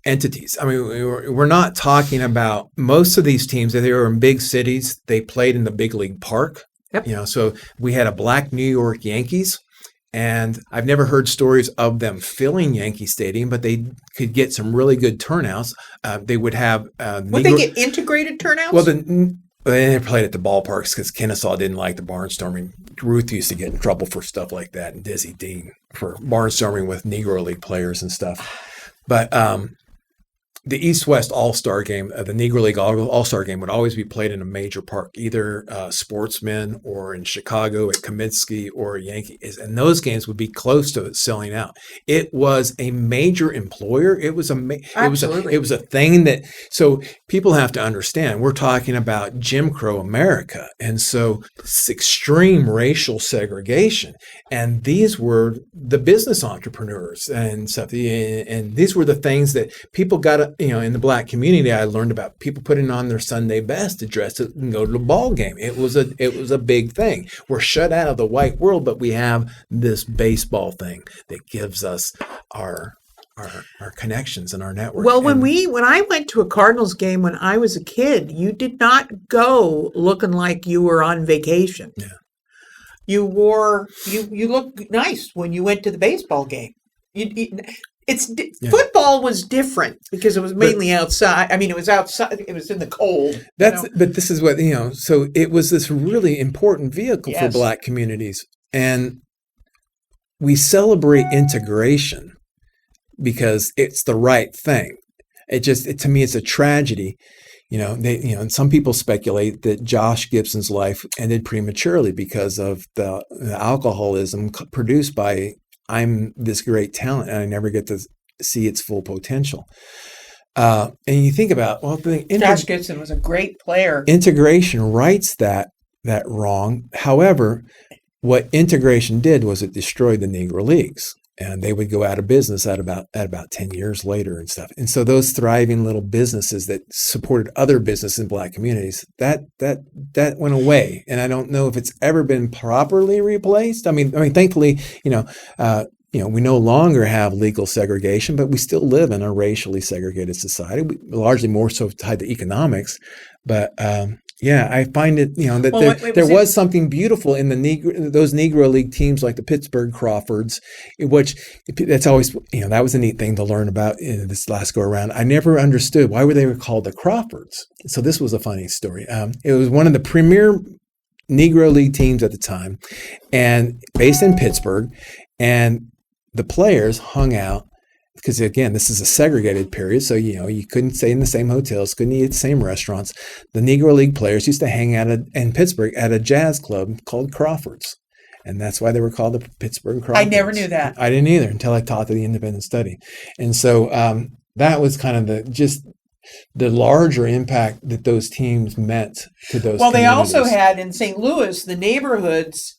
S3: entities. I mean, we're not talking about most of these teams. They were in big cities. They played in the big league park.
S2: Yep.
S3: So we had a Black New York Yankees. And I've never heard stories of them filling Yankee Stadium, but they could get some really good turnouts. They would have
S2: would they get integrated turnouts?
S3: Well, they played at the ballparks because Kennesaw didn't like the barnstorming. Ruth used to get in trouble for stuff like that, and Dizzy Dean for barnstorming with Negro League players and stuff. But the East-West All-Star game, the Negro League All-Star game would always be played in a major park, either Sportsman or in Chicago at Comiskey or Yankees. And those games would be close to selling out. It was a major employer. It was a thing that, so people have to understand, we're talking about Jim Crow America. And so it's extreme racial segregation. And these were the business entrepreneurs and stuff. And these were the things that people got in the Black community. I learned about people putting on their Sunday best to dress it and go to the ball game. It was a big thing. We're shut out of the white world, but we have this baseball thing that gives us our connections and our network.
S2: Well, when I went to a Cardinals game when I was a kid, you did not go looking like you were on vacation.
S3: Yeah.
S2: You looked nice when you went to the baseball game. Football was different because it was mainly outside. I mean, it was outside. It was in the cold.
S3: But this is what, so it was this really important vehicle for Black communities. And we celebrate integration because it's the right thing. To me, it's a tragedy. And some people speculate that Josh Gibson's life ended prematurely because of the alcoholism produced by I'm this great talent and I never get to see its full potential. And you think about,
S2: Josh Gibson was a great player.
S3: Integration rights that wrong. However, what integration did was it destroyed the Negro Leagues. And they would go out of business at about 10 years later and stuff. And so those thriving little businesses that supported other businesses in Black communities, that went away. And I don't know if it's ever been properly replaced. I mean, thankfully, we no longer have legal segregation, but we still live in a racially segregated society, largely more so tied to economics. But I find it, there was something beautiful in those Negro League teams like the Pittsburgh Crawfords, which that's always, that was a neat thing to learn about this last go around. I never understood why they were called the Crawfords. So this was a funny story. It was one of the premier Negro League teams at the time, and based in Pittsburgh, and the players hung out. Because again, this is a segregated period, so you couldn't stay in the same hotels, couldn't eat at the same restaurants. The Negro League players used to hang out in Pittsburgh at a jazz club called Crawford's, and that's why they were called the Pittsburgh Crawfords.
S2: I never knew that.
S3: I didn't either until I taught the independent study, and so that was kind of the larger impact that those teams meant to those.
S2: Well,
S3: communities.
S2: They also had in St. Louis the neighborhoods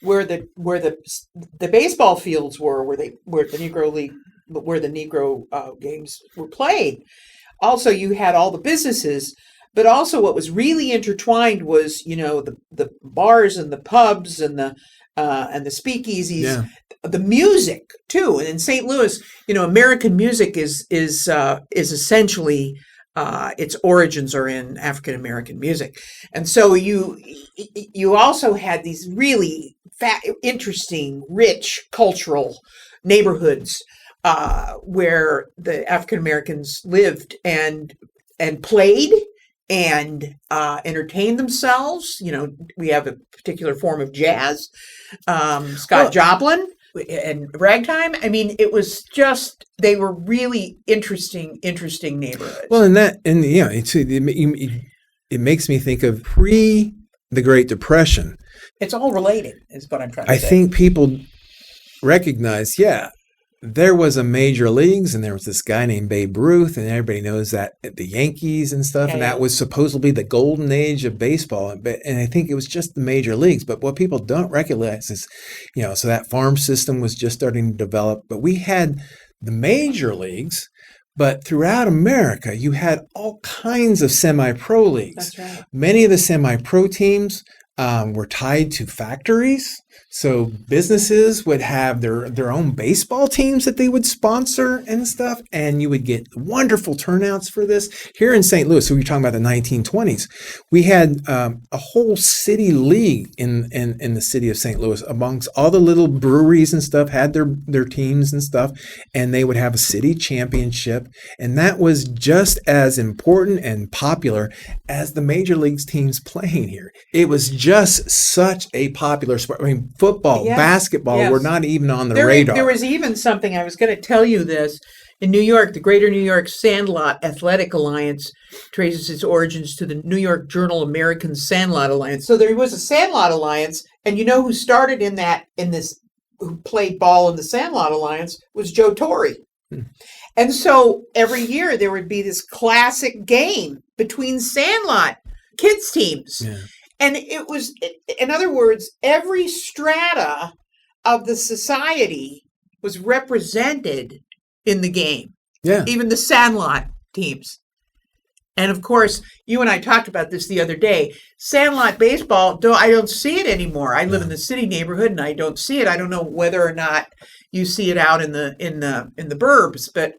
S2: where the baseball fields were, where the Negro League. Where the Negro games were played. Also, you had all the businesses But also what was really intertwined was, the bars and the pubs and the speakeasies,
S3: Yeah.
S2: the music too. And in St. Louis, American music is essentially its origins are in African American music, and so you also had these really interesting, rich cultural neighborhoods where the African Americans lived and played and entertained themselves. We have a particular form of jazz, Scott Joplin and ragtime. I mean, it was just, they were really interesting neighborhoods.
S3: Well, it makes me think of pre the Great Depression.
S2: It's all related, is what I'm trying to say.
S3: I think people recognize, there was a major leagues, and there was this guy named Babe Ruth, and everybody knows that the Yankees and stuff, and that was supposedly the golden age of baseball. And I think it was just the major leagues. But what people don't recognize is, so that farm system was just starting to develop. But we had the major leagues, but throughout America, you had all kinds of semi-pro leagues.
S2: That's right.
S3: Many of the semi-pro teams were tied to factories. So businesses would have their own baseball teams that they would sponsor and stuff, and you would get wonderful turnouts for this. Here in St. Louis, so we're talking about the 1920s, we had a whole city league in the city of St. Louis amongst all the little breweries and stuff, had their teams and stuff, and they would have a city championship, and that was just as important and popular as the major leagues teams playing here. It was just such a popular sport. I mean, football, basketball were not even on the radar.
S2: There was even something, I was going to tell you this, in New York, the Greater New York Sandlot Athletic Alliance traces its origins to the New York Journal American Sandlot Alliance. So there was a Sandlot Alliance, and who started who played ball in the Sandlot Alliance was Joe Torre. And so every year there would be this classic game between Sandlot kids teams.
S3: Yeah.
S2: And it was, in other words, every strata of the society was represented in the game.
S3: Yeah.
S2: Even the Sandlot teams. And of course, you and I talked about this the other day. Sandlot baseball, I don't see it anymore. I live in the city neighborhood and I don't see it. I don't know whether or not you see it out in the burbs, but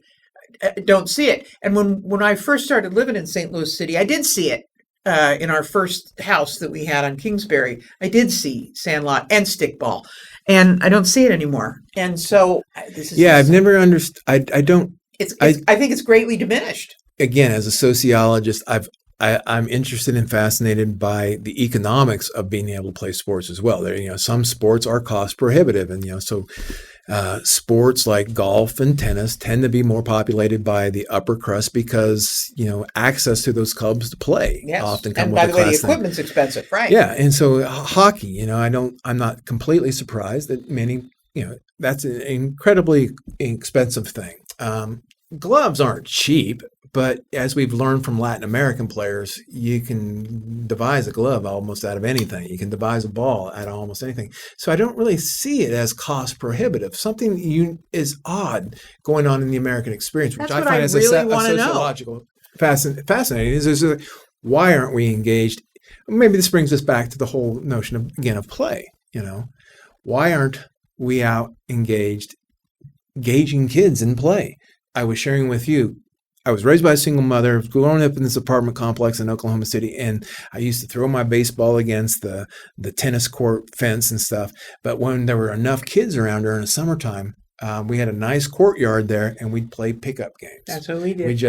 S2: I don't see it. And when I first started living in St. Louis City, I did see it. In our first house that we had on Kingsbury, I did see Sandlot and stickball, and I don't see it anymore. And so this is
S3: I've never understood. I don't.
S2: I think it's greatly diminished.
S3: Again, as a sociologist, I'm interested and fascinated by the economics of being able to play sports as well. There, some sports are cost prohibitive, and so. Sports like golf and tennis tend to be more populated by the upper crust because, access to those clubs to play often come
S2: and
S3: with
S2: by
S3: a
S2: the way, the
S3: class
S2: equipment's expensive, right?
S3: Yeah. And so hockey, I'm not completely surprised that many, that's an incredibly expensive thing. Gloves aren't cheap, but as we've learned from Latin American players, you can devise a glove almost out of anything. You can devise a ball out of almost anything. So I don't really see it as cost prohibitive. Something is odd going on in the American experience, which I find as a sociological fascinating. Is why aren't we engaged? Maybe this brings us back to the whole notion of play. Why aren't we out engaging kids in play? I was sharing with you, I was raised by a single mother, growing up in this apartment complex in Oklahoma City, and I used to throw my baseball against the tennis court fence and stuff. But when there were enough kids around during the summertime, we had a nice courtyard there, and we'd play pickup games.
S2: That's what we did.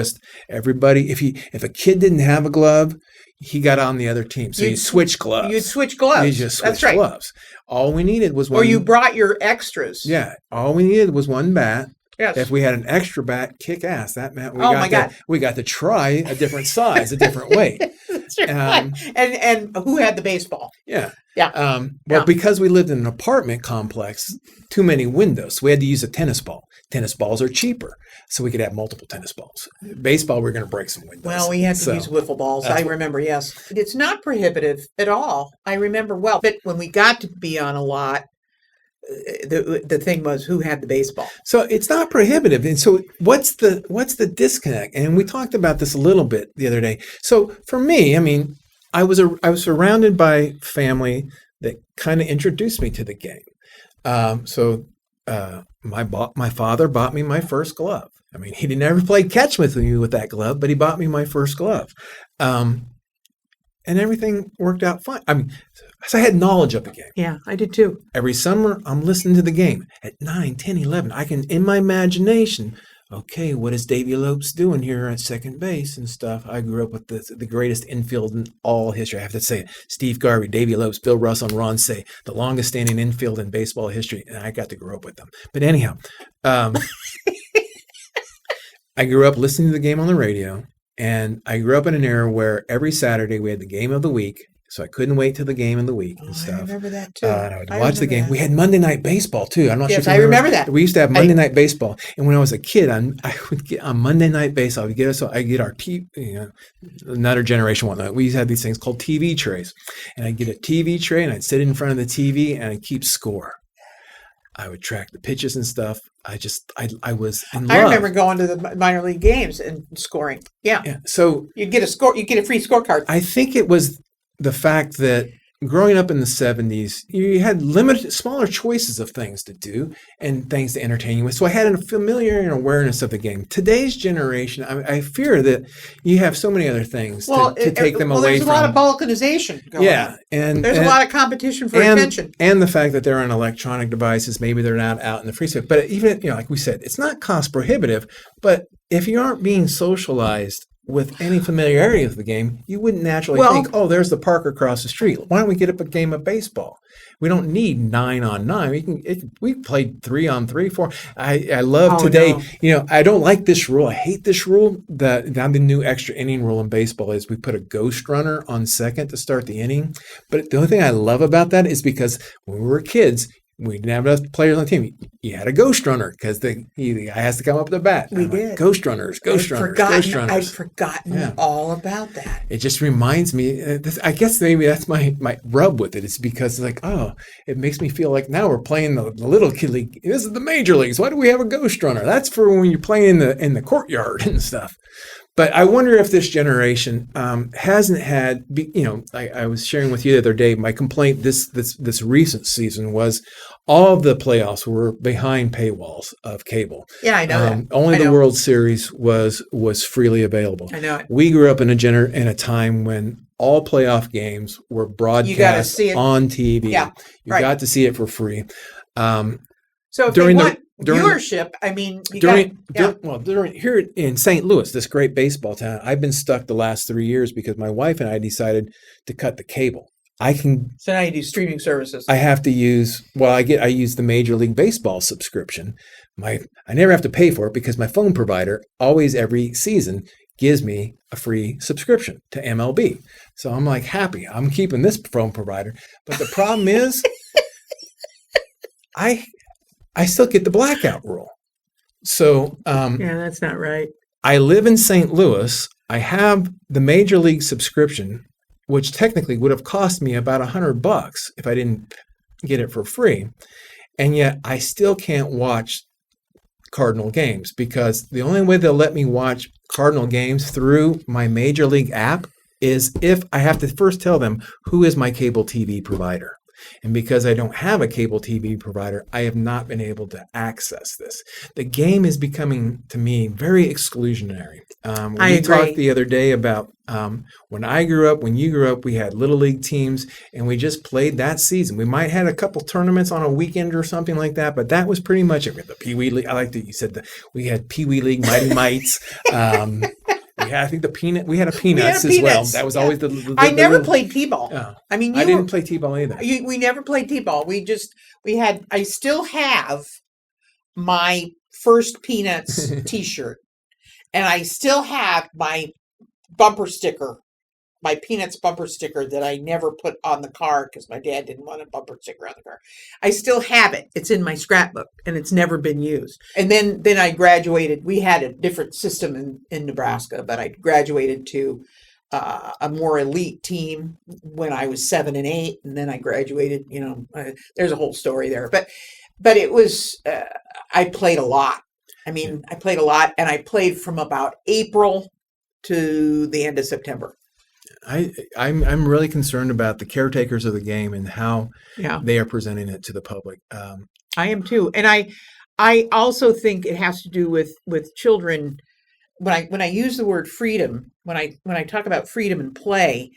S3: Everybody, if a kid didn't have a glove, he got on the other team. So you'd switch gloves.
S2: You'd switch gloves.
S3: You just switch gloves. All we needed was one.
S2: Or you brought your extras.
S3: Yeah. All we needed was one bat.
S2: Yes.
S3: If we had an extra bat, kick ass. That meant we got to try a different size, a different weight.
S2: That's right. And who had the baseball?
S3: Yeah.
S2: Yeah.
S3: Because we lived in an apartment complex, too many windows, so we had to use a tennis ball. Tennis balls are cheaper, so we could have multiple tennis balls. Baseball, we're going to break some windows.
S2: Well, we had to use wiffle balls. I remember, yes. It's not prohibitive at all. I remember well. But when we got to be on a lot, the thing was who had the baseball.
S3: So it's not prohibitive. And so what's the disconnect? And we talked about this a little bit the other day. So for me, I mean, I was surrounded by family that kind of introduced me to the game. My father bought me my first glove. I mean, he never played catch with me with that glove, but he bought me my first glove. And everything worked out fine. I mean, so I had knowledge of the game.
S2: Yeah, I did too.
S3: Every summer, I'm listening to the game. At 9, 10, 11, I can, in my imagination, okay, what is Davy Lopes doing here at second base and stuff? I grew up with the greatest infield in all history. I have to say it. Steve Garvey, Davy Lopes, Bill Russell, and Ron Say, the longest standing infield in baseball history. And I got to grow up with them. But anyhow, I grew up listening to the game on the radio. And I grew up in an era where every Saturday we had the game of the week. So I couldn't wait till the game of the week and stuff.
S2: I remember that too.
S3: And I would watch the game. We had Monday Night Baseball too. I'm not sure if you
S2: I remember that.
S3: We used to have Monday Night Baseball. And when I was a kid, I would get on Monday Night Baseball. I'd get our another generation whatnot. We used to have these things called TV trays. And I'd get a TV tray and I'd sit in front of the TV and I'd keep score. I would track the pitches and stuff. I was in love.
S2: I remember going to the minor league games and scoring. Yeah.
S3: So
S2: you get a free scorecard.
S3: I think it was the fact that growing up in the 70s, you had smaller choices of things to do and things to entertain you with. So I had a familiar and awareness of the game. Today's generation, I fear that you have so many other things to take them away from.
S2: There's a lot of balkanization going on.
S3: And
S2: there's a lot of competition for attention.
S3: And the fact that they're on electronic devices, maybe they're not out in the free space. But even, like we said, it's not cost prohibitive. But if you aren't being socialized with any familiarity with the game, you wouldn't naturally think, oh, there's the park across the street. Why don't we get up a game of baseball? We don't need 9-on-9. We played 3-on-3, 4. I love today. No. I don't like this rule. I hate this rule. The new extra inning rule in baseball is we put a ghost runner on second to start the inning. But the only thing I love about that is because when we were kids, we didn't have enough players on the team. You had a ghost runner because the guy has to come up with a bat.
S2: We did.
S3: Like, ghost runners.
S2: I'd forgotten all about that.
S3: It just reminds me, I guess maybe that's my rub with it. It's because it makes me feel like now we're playing the little kid league. This is the major leagues. Why do we have a ghost runner? That's for when you're playing in the courtyard and stuff. But I wonder if this generation hasn't had, I was sharing with you the other day, my complaint this recent season was all of the playoffs were behind paywalls of cable.
S2: Yeah, I know that.
S3: Only the World Series was freely available.
S2: I know it.
S3: We grew up in a time when all playoff games were broadcast on TV.
S2: Yeah,
S3: you got to see it for free.
S2: So if they want viewership, I mean,
S3: during here in St. Louis, this great baseball town, I've been stuck the last 3 years because my wife and I decided to cut the cable.
S2: So now you do streaming services.
S3: I have to use. I use the Major League Baseball subscription. I never have to pay for it because my phone provider always every season gives me a free subscription to MLB. So I'm like happy. I'm keeping this phone provider. But the problem is, I still get the blackout rule. So
S2: that's not right.
S3: I live in St. Louis. I have the Major League subscription, which technically would have cost me about $100 if I didn't get it for free. And yet I still can't watch Cardinal games because the only way they'll let me watch Cardinal games through my Major League app is if I have to first tell them who is my cable TV provider. And because I don't have a cable TV provider, I have not been able to access this. The game is becoming, to me, very exclusionary. We talked the other day about when I grew up, when you grew up, we had Little League teams, and we just played that season. We might have had a couple tournaments on a weekend or something like that, but that was pretty much it. We had the Pee Wee League. I like that you said that we had Pee Wee League, Mighty Mites. I think we had a Peanuts as well. That was always the
S2: I never played T-ball. Oh. I mean,
S3: I didn't play T-ball either.
S2: We never played T-ball. I still have my first Peanuts T-shirt, and I still have my bumper sticker, my Peanuts bumper sticker that I never put on the car because my dad didn't want a bumper sticker on the car. I still have it. It's in my scrapbook and it's never been used. And then I graduated. We had a different system in Nebraska, but I graduated to a more elite team when I was 7 and 8, and then I graduated. There's a whole story there, but it was I played a lot. I mean, I played a lot, and I played from about April to the end of September.
S3: I'm really concerned about the caretakers of the game and how
S2: Yeah.
S3: they are presenting it to the public.
S2: I am too, and I also think it has to do with children. When I use the word freedom, when I talk about freedom and play,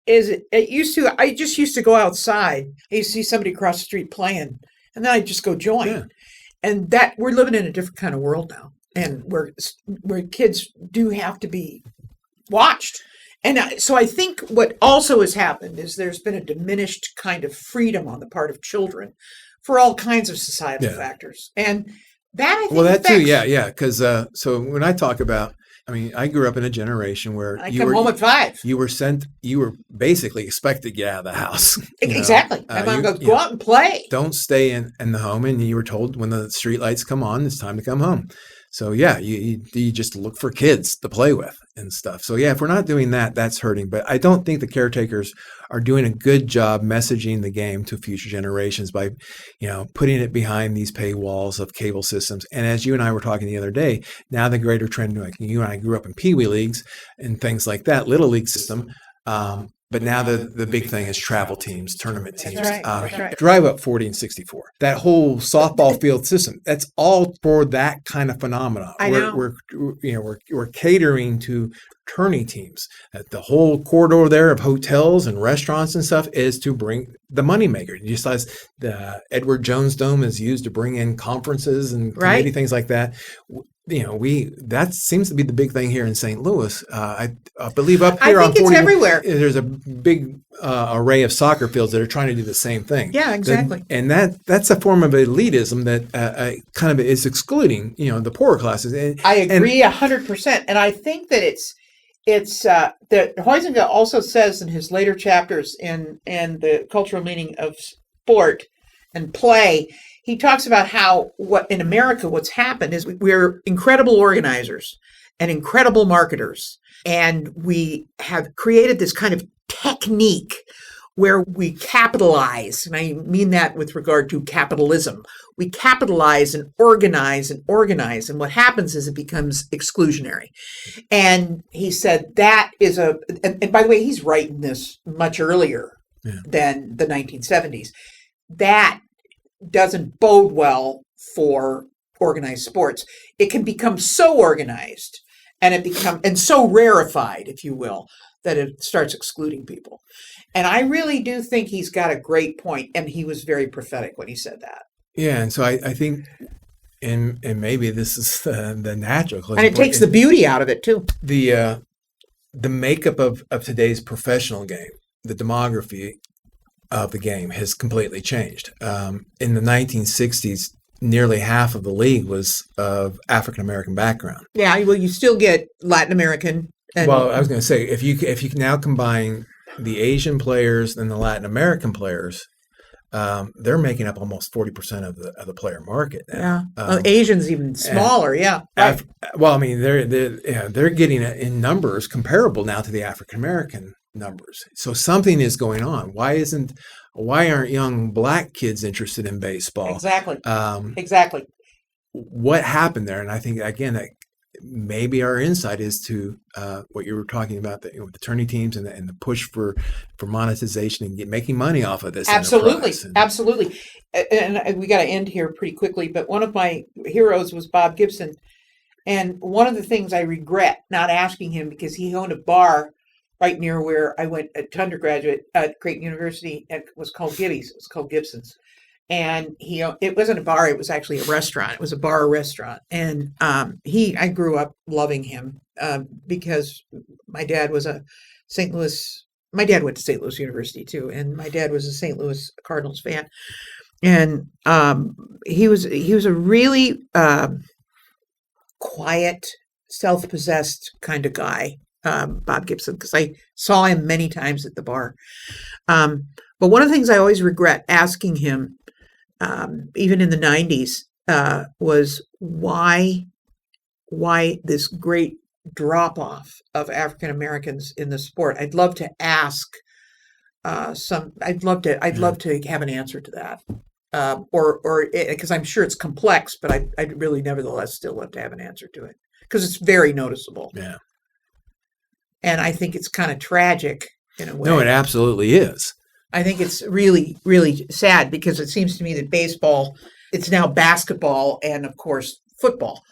S2: I just used to go outside. I used to see somebody across the street playing, and then I'd just go join.
S3: Yeah.
S2: And that we're living in a different kind of world now, and where kids do have to be watched. And so I think what also has happened is there's been a diminished kind of freedom on the part of children for all kinds of societal factors. And that, I think,
S3: that too, yeah. Because so when I talk about, I grew up in a generation where
S2: I come home at 5.
S3: You were basically expected to get out of the house.
S2: Exactly. My mom goes, go out and play.
S3: Don't stay in the home. And you were told when the street lights come on, it's time to come home. So yeah, you just look for kids to play with and stuff. So yeah, if we're not doing that, that's hurting. But I don't think the caretakers are doing a good job messaging the game to future generations by, putting it behind these paywalls of cable systems. And as you and I were talking the other day, now the greater trend, like you and I grew up in Pee Wee leagues and things like that, little league system. But now the big thing is travel teams, tournament teams,
S2: That's right.
S3: drive up 40 and 64. That whole softball field system, that's all for that kind of phenomena.
S2: I know.
S3: We're catering to tourney teams. The whole corridor there of hotels and restaurants and stuff is to bring the moneymaker. Just as the Edward Jones Dome is used to bring in conferences and committee things like that. That seems to be the big thing here in St. Louis. I believe up here on 40,
S2: it's everywhere.
S3: There's a big array of soccer fields that are trying to do the same thing.
S2: Yeah, exactly.
S3: And that's a form of elitism that kind of is excluding, the poorer classes.
S2: I agree 100%. And I think that it's that Huizinga also says in his later chapters in the cultural meaning of sport and play, he talks about how in America, what's happened is we're incredible organizers and incredible marketers. And we have created this kind of technique where we capitalize. And I mean that with regard to capitalism. We capitalize and organize. And what happens is it becomes exclusionary. And he said that is and by the way, he's writing this much earlier than the 1970s. That doesn't bode well for organized sports. It can become so organized and so rarefied, if you will, that it starts excluding people. And I really do think he's got a great point, and he was very prophetic when he said that.
S3: Yeah, and so I think, and maybe this is the natural,
S2: and it takes the beauty out of it too.
S3: The makeup of today's professional game, the demography of the game has completely changed. In the 1960s, nearly half of the league was of African American background.
S2: Yeah, well, you still get Latin American.
S3: Well, I was going to say, if you can now combine the Asian players and the Latin American players, they're making up almost 40% of the player market now.
S2: Yeah, Asians even smaller. Right.
S3: Well, I mean, they're getting it in numbers comparable now to the African American numbers. So something is going on. Why aren't young black kids interested in baseball?
S2: Exactly. Exactly.
S3: What happened there? And I think again that maybe our insight is to what you were talking about, the tourney teams and the push for monetization and making money off of this.
S2: Absolutely. And we got to end here pretty quickly. But one of my heroes was Bob Gibson, and one of the things I regret not asking him, because he owned a bar right near where I went to undergraduate at Creighton University. It was called Gibby's. It was called Gibson's. And it wasn't a bar. It was actually a restaurant. It was a bar restaurant. And I grew up loving him because my dad was my dad went to St. Louis University too. And my dad was a St. Louis Cardinals fan. And he was a really quiet, self-possessed kind of guy. Bob Gibson, because I saw him many times at the bar. But one of the things I always regret asking him, even in the 90s, was why this great drop-off of African Americans in the sport. I'd love to ask I'd love to have an answer to that. Or because I'm sure it's complex, but I'd really nevertheless still love to have an answer to it because it's very noticeable.
S3: Yeah.
S2: And I think it's kind of tragic in a way.
S3: No, it absolutely is.
S2: I think it's really, really sad because it seems to me that baseball, it's now basketball and, of course, football.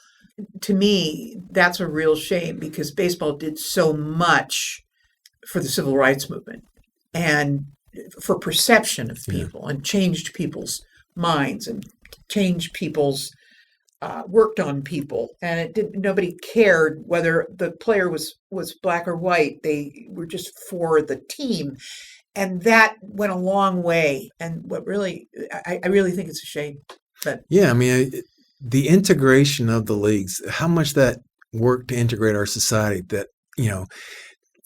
S2: To me, that's a real shame because baseball did so much for the civil rights movement and for perception of people and changed people's minds and changed people's, worked on people. And it didn't, nobody cared whether the player was black or white. They were just for the team. And that went a long way. And what really, I really think it's a shame. But
S3: yeah, I mean, the integration of the leagues, how much that worked to integrate our society that,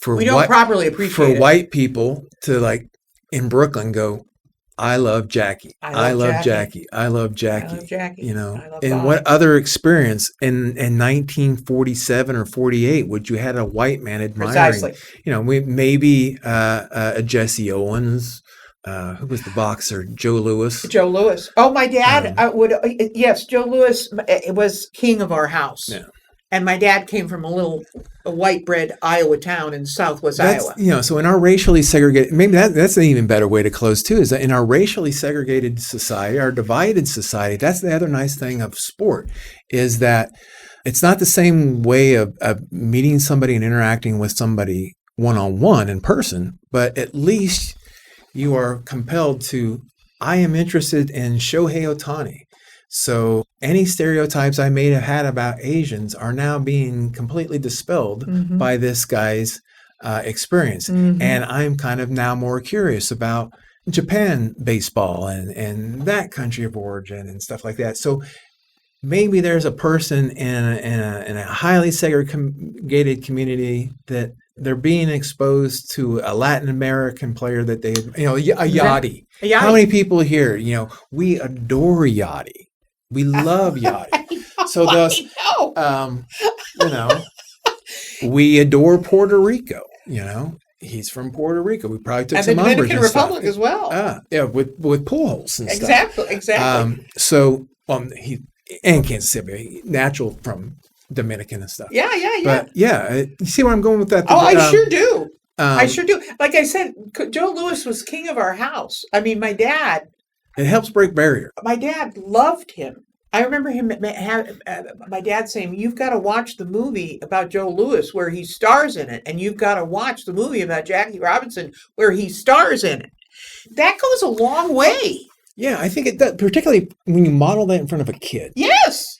S3: for
S2: we don't properly appreciate it.
S3: White people to like in Brooklyn go, I love Jackie. I love Jackie. I love Jackie.
S2: I love Jackie. I love
S3: and
S2: Bob.
S3: what other experience in 1947 or 48 would you had a white man admiring?
S2: Precisely.
S3: Maybe Jesse Owens. Who was the boxer? Joe Louis.
S2: Joe Louis. Oh, my dad yes, Joe Louis was king of our house.
S3: Yeah.
S2: And my dad came from a white bread Iowa town in southwest Iowa.
S3: So in our racially segregated, maybe that's an even better way to close too, is that in our racially segregated society, our divided society, that's the other nice thing of sport, is that it's not the same way of meeting somebody and interacting with somebody one-on-one in person, but at least you are compelled to, I am interested in Shohei Ohtani. So any stereotypes I may have had about Asians are now being completely dispelled by this guy's experience. And I'm kind of now more curious about Japan baseball and that country of origin and stuff like that. So maybe there's a person in a highly segregated community that they're being exposed to a Latin American player that they, a Yachty. How many people here, we adore Yachty. We love Yachty. So thus, we adore Puerto Rico. He's from Puerto Rico. We probably took some umbrage
S2: and the Dominican Republic as well.
S3: Yeah, with Pujols and stuff.
S2: Exactly.
S3: He and Kansas City, natural from Dominican and stuff.
S2: Yeah.
S3: But you see where I'm going with that?
S2: I sure do. I sure do. Like I said, Joe Louis was king of our house. I mean, my dad.
S3: It helps break barrier.
S2: My dad loved him. I remember him. My dad saying, "You've got to watch the movie about Joe Louis where he stars in it, and you've got to watch the movie about Jackie Robinson where he stars in it." That goes a long way.
S3: Yeah, I think it does, particularly when you model that in front of a kid.
S2: Yes.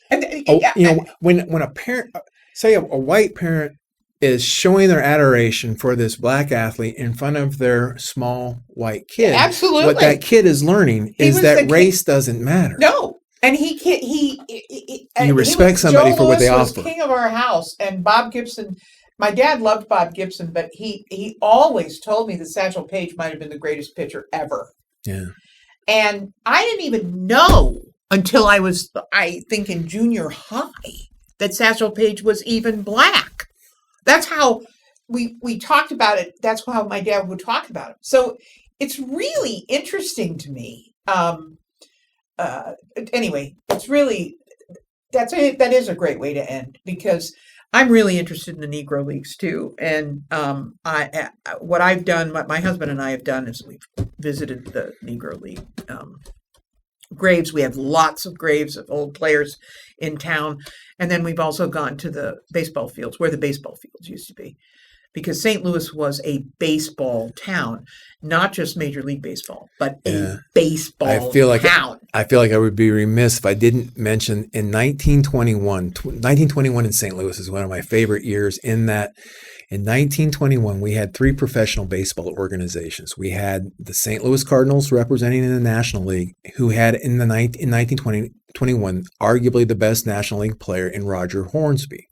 S3: When a parent, say a white parent, is showing their adoration for this black athlete in front of their small white kid.
S2: Absolutely.
S3: What that kid is learning is that race doesn't matter.
S2: No. And he
S3: respect somebody for what they offer.
S2: Joe Louis was king of our house, and Bob Gibson. My dad loved Bob Gibson, but he always told me that Satchel Paige might have been the greatest pitcher ever.
S3: Yeah.
S2: And I didn't even know until I was, I think, in junior high that Satchel Paige was even black. That's how we talked about it. That's how my dad would talk about it. So it's really interesting to me. Anyway, it's really, that is a great way to end because I'm really interested in the Negro Leagues too. And what I've done, what my husband and I have done is we've visited the Negro League graves. We have lots of graves of old players in town. And then we've also gone to the baseball fields where the baseball fields used to be. Because St. Louis was a baseball town, not just Major League Baseball, but a baseball town.
S3: I feel like I would be remiss if I didn't mention in 1921 in St. Louis is one of my favorite years in that in 1921, we had 3 professional baseball organizations. We had the St. Louis Cardinals representing in the National League, who had in 1921 arguably the best National League player in Roger Hornsby.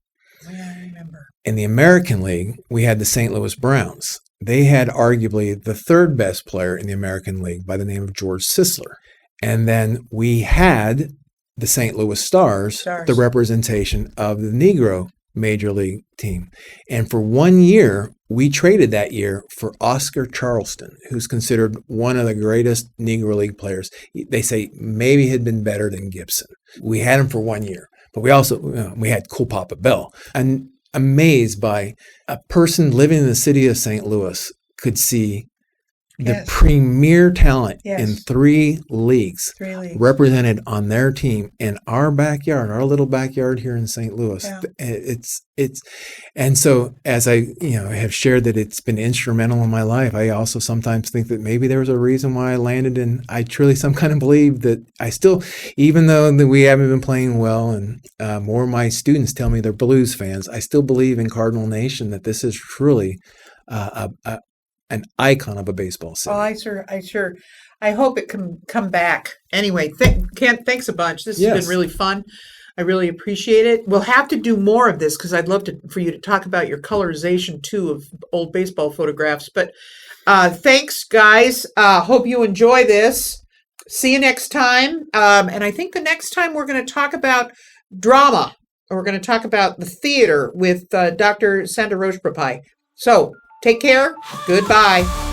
S2: I remember.
S3: In the American League, we had the St. Louis Browns. They had arguably the 3rd best player in the American League by the name of George Sisler. And then we had the St. Louis Stars, the representation of the Negro major league team. And for 1 year, we traded that year for Oscar Charleston, who's considered one of the greatest Negro League players. They say maybe had been better than Gibson. We had him for 1 year, but we also we had Cool Papa Bell. And amazed by a person living in the city of St. Louis could see the premier talent in 3 leagues represented on their team in our backyard, our little backyard here in St. Louis. It's and so as I have shared that it's been instrumental in my life, I also sometimes think that maybe there was a reason why I landed, and I truly some kind of believe that I still, even though that we haven't been playing well, and more of my students tell me they're Blues fans, I still believe in Cardinal Nation that this is truly an icon of a baseball city.
S2: Oh, I hope it can come back. Anyway, Kent, thanks a bunch. This has been really fun. I really appreciate it. We'll have to do more of this because I'd love for you to talk about your colorization too of old baseball photographs. But thanks, guys. Hope you enjoy this. See you next time. And I think the next time we're going to talk about drama. We're going to talk about the theater with Dr. Sandra Rochepapai. So take care. Goodbye.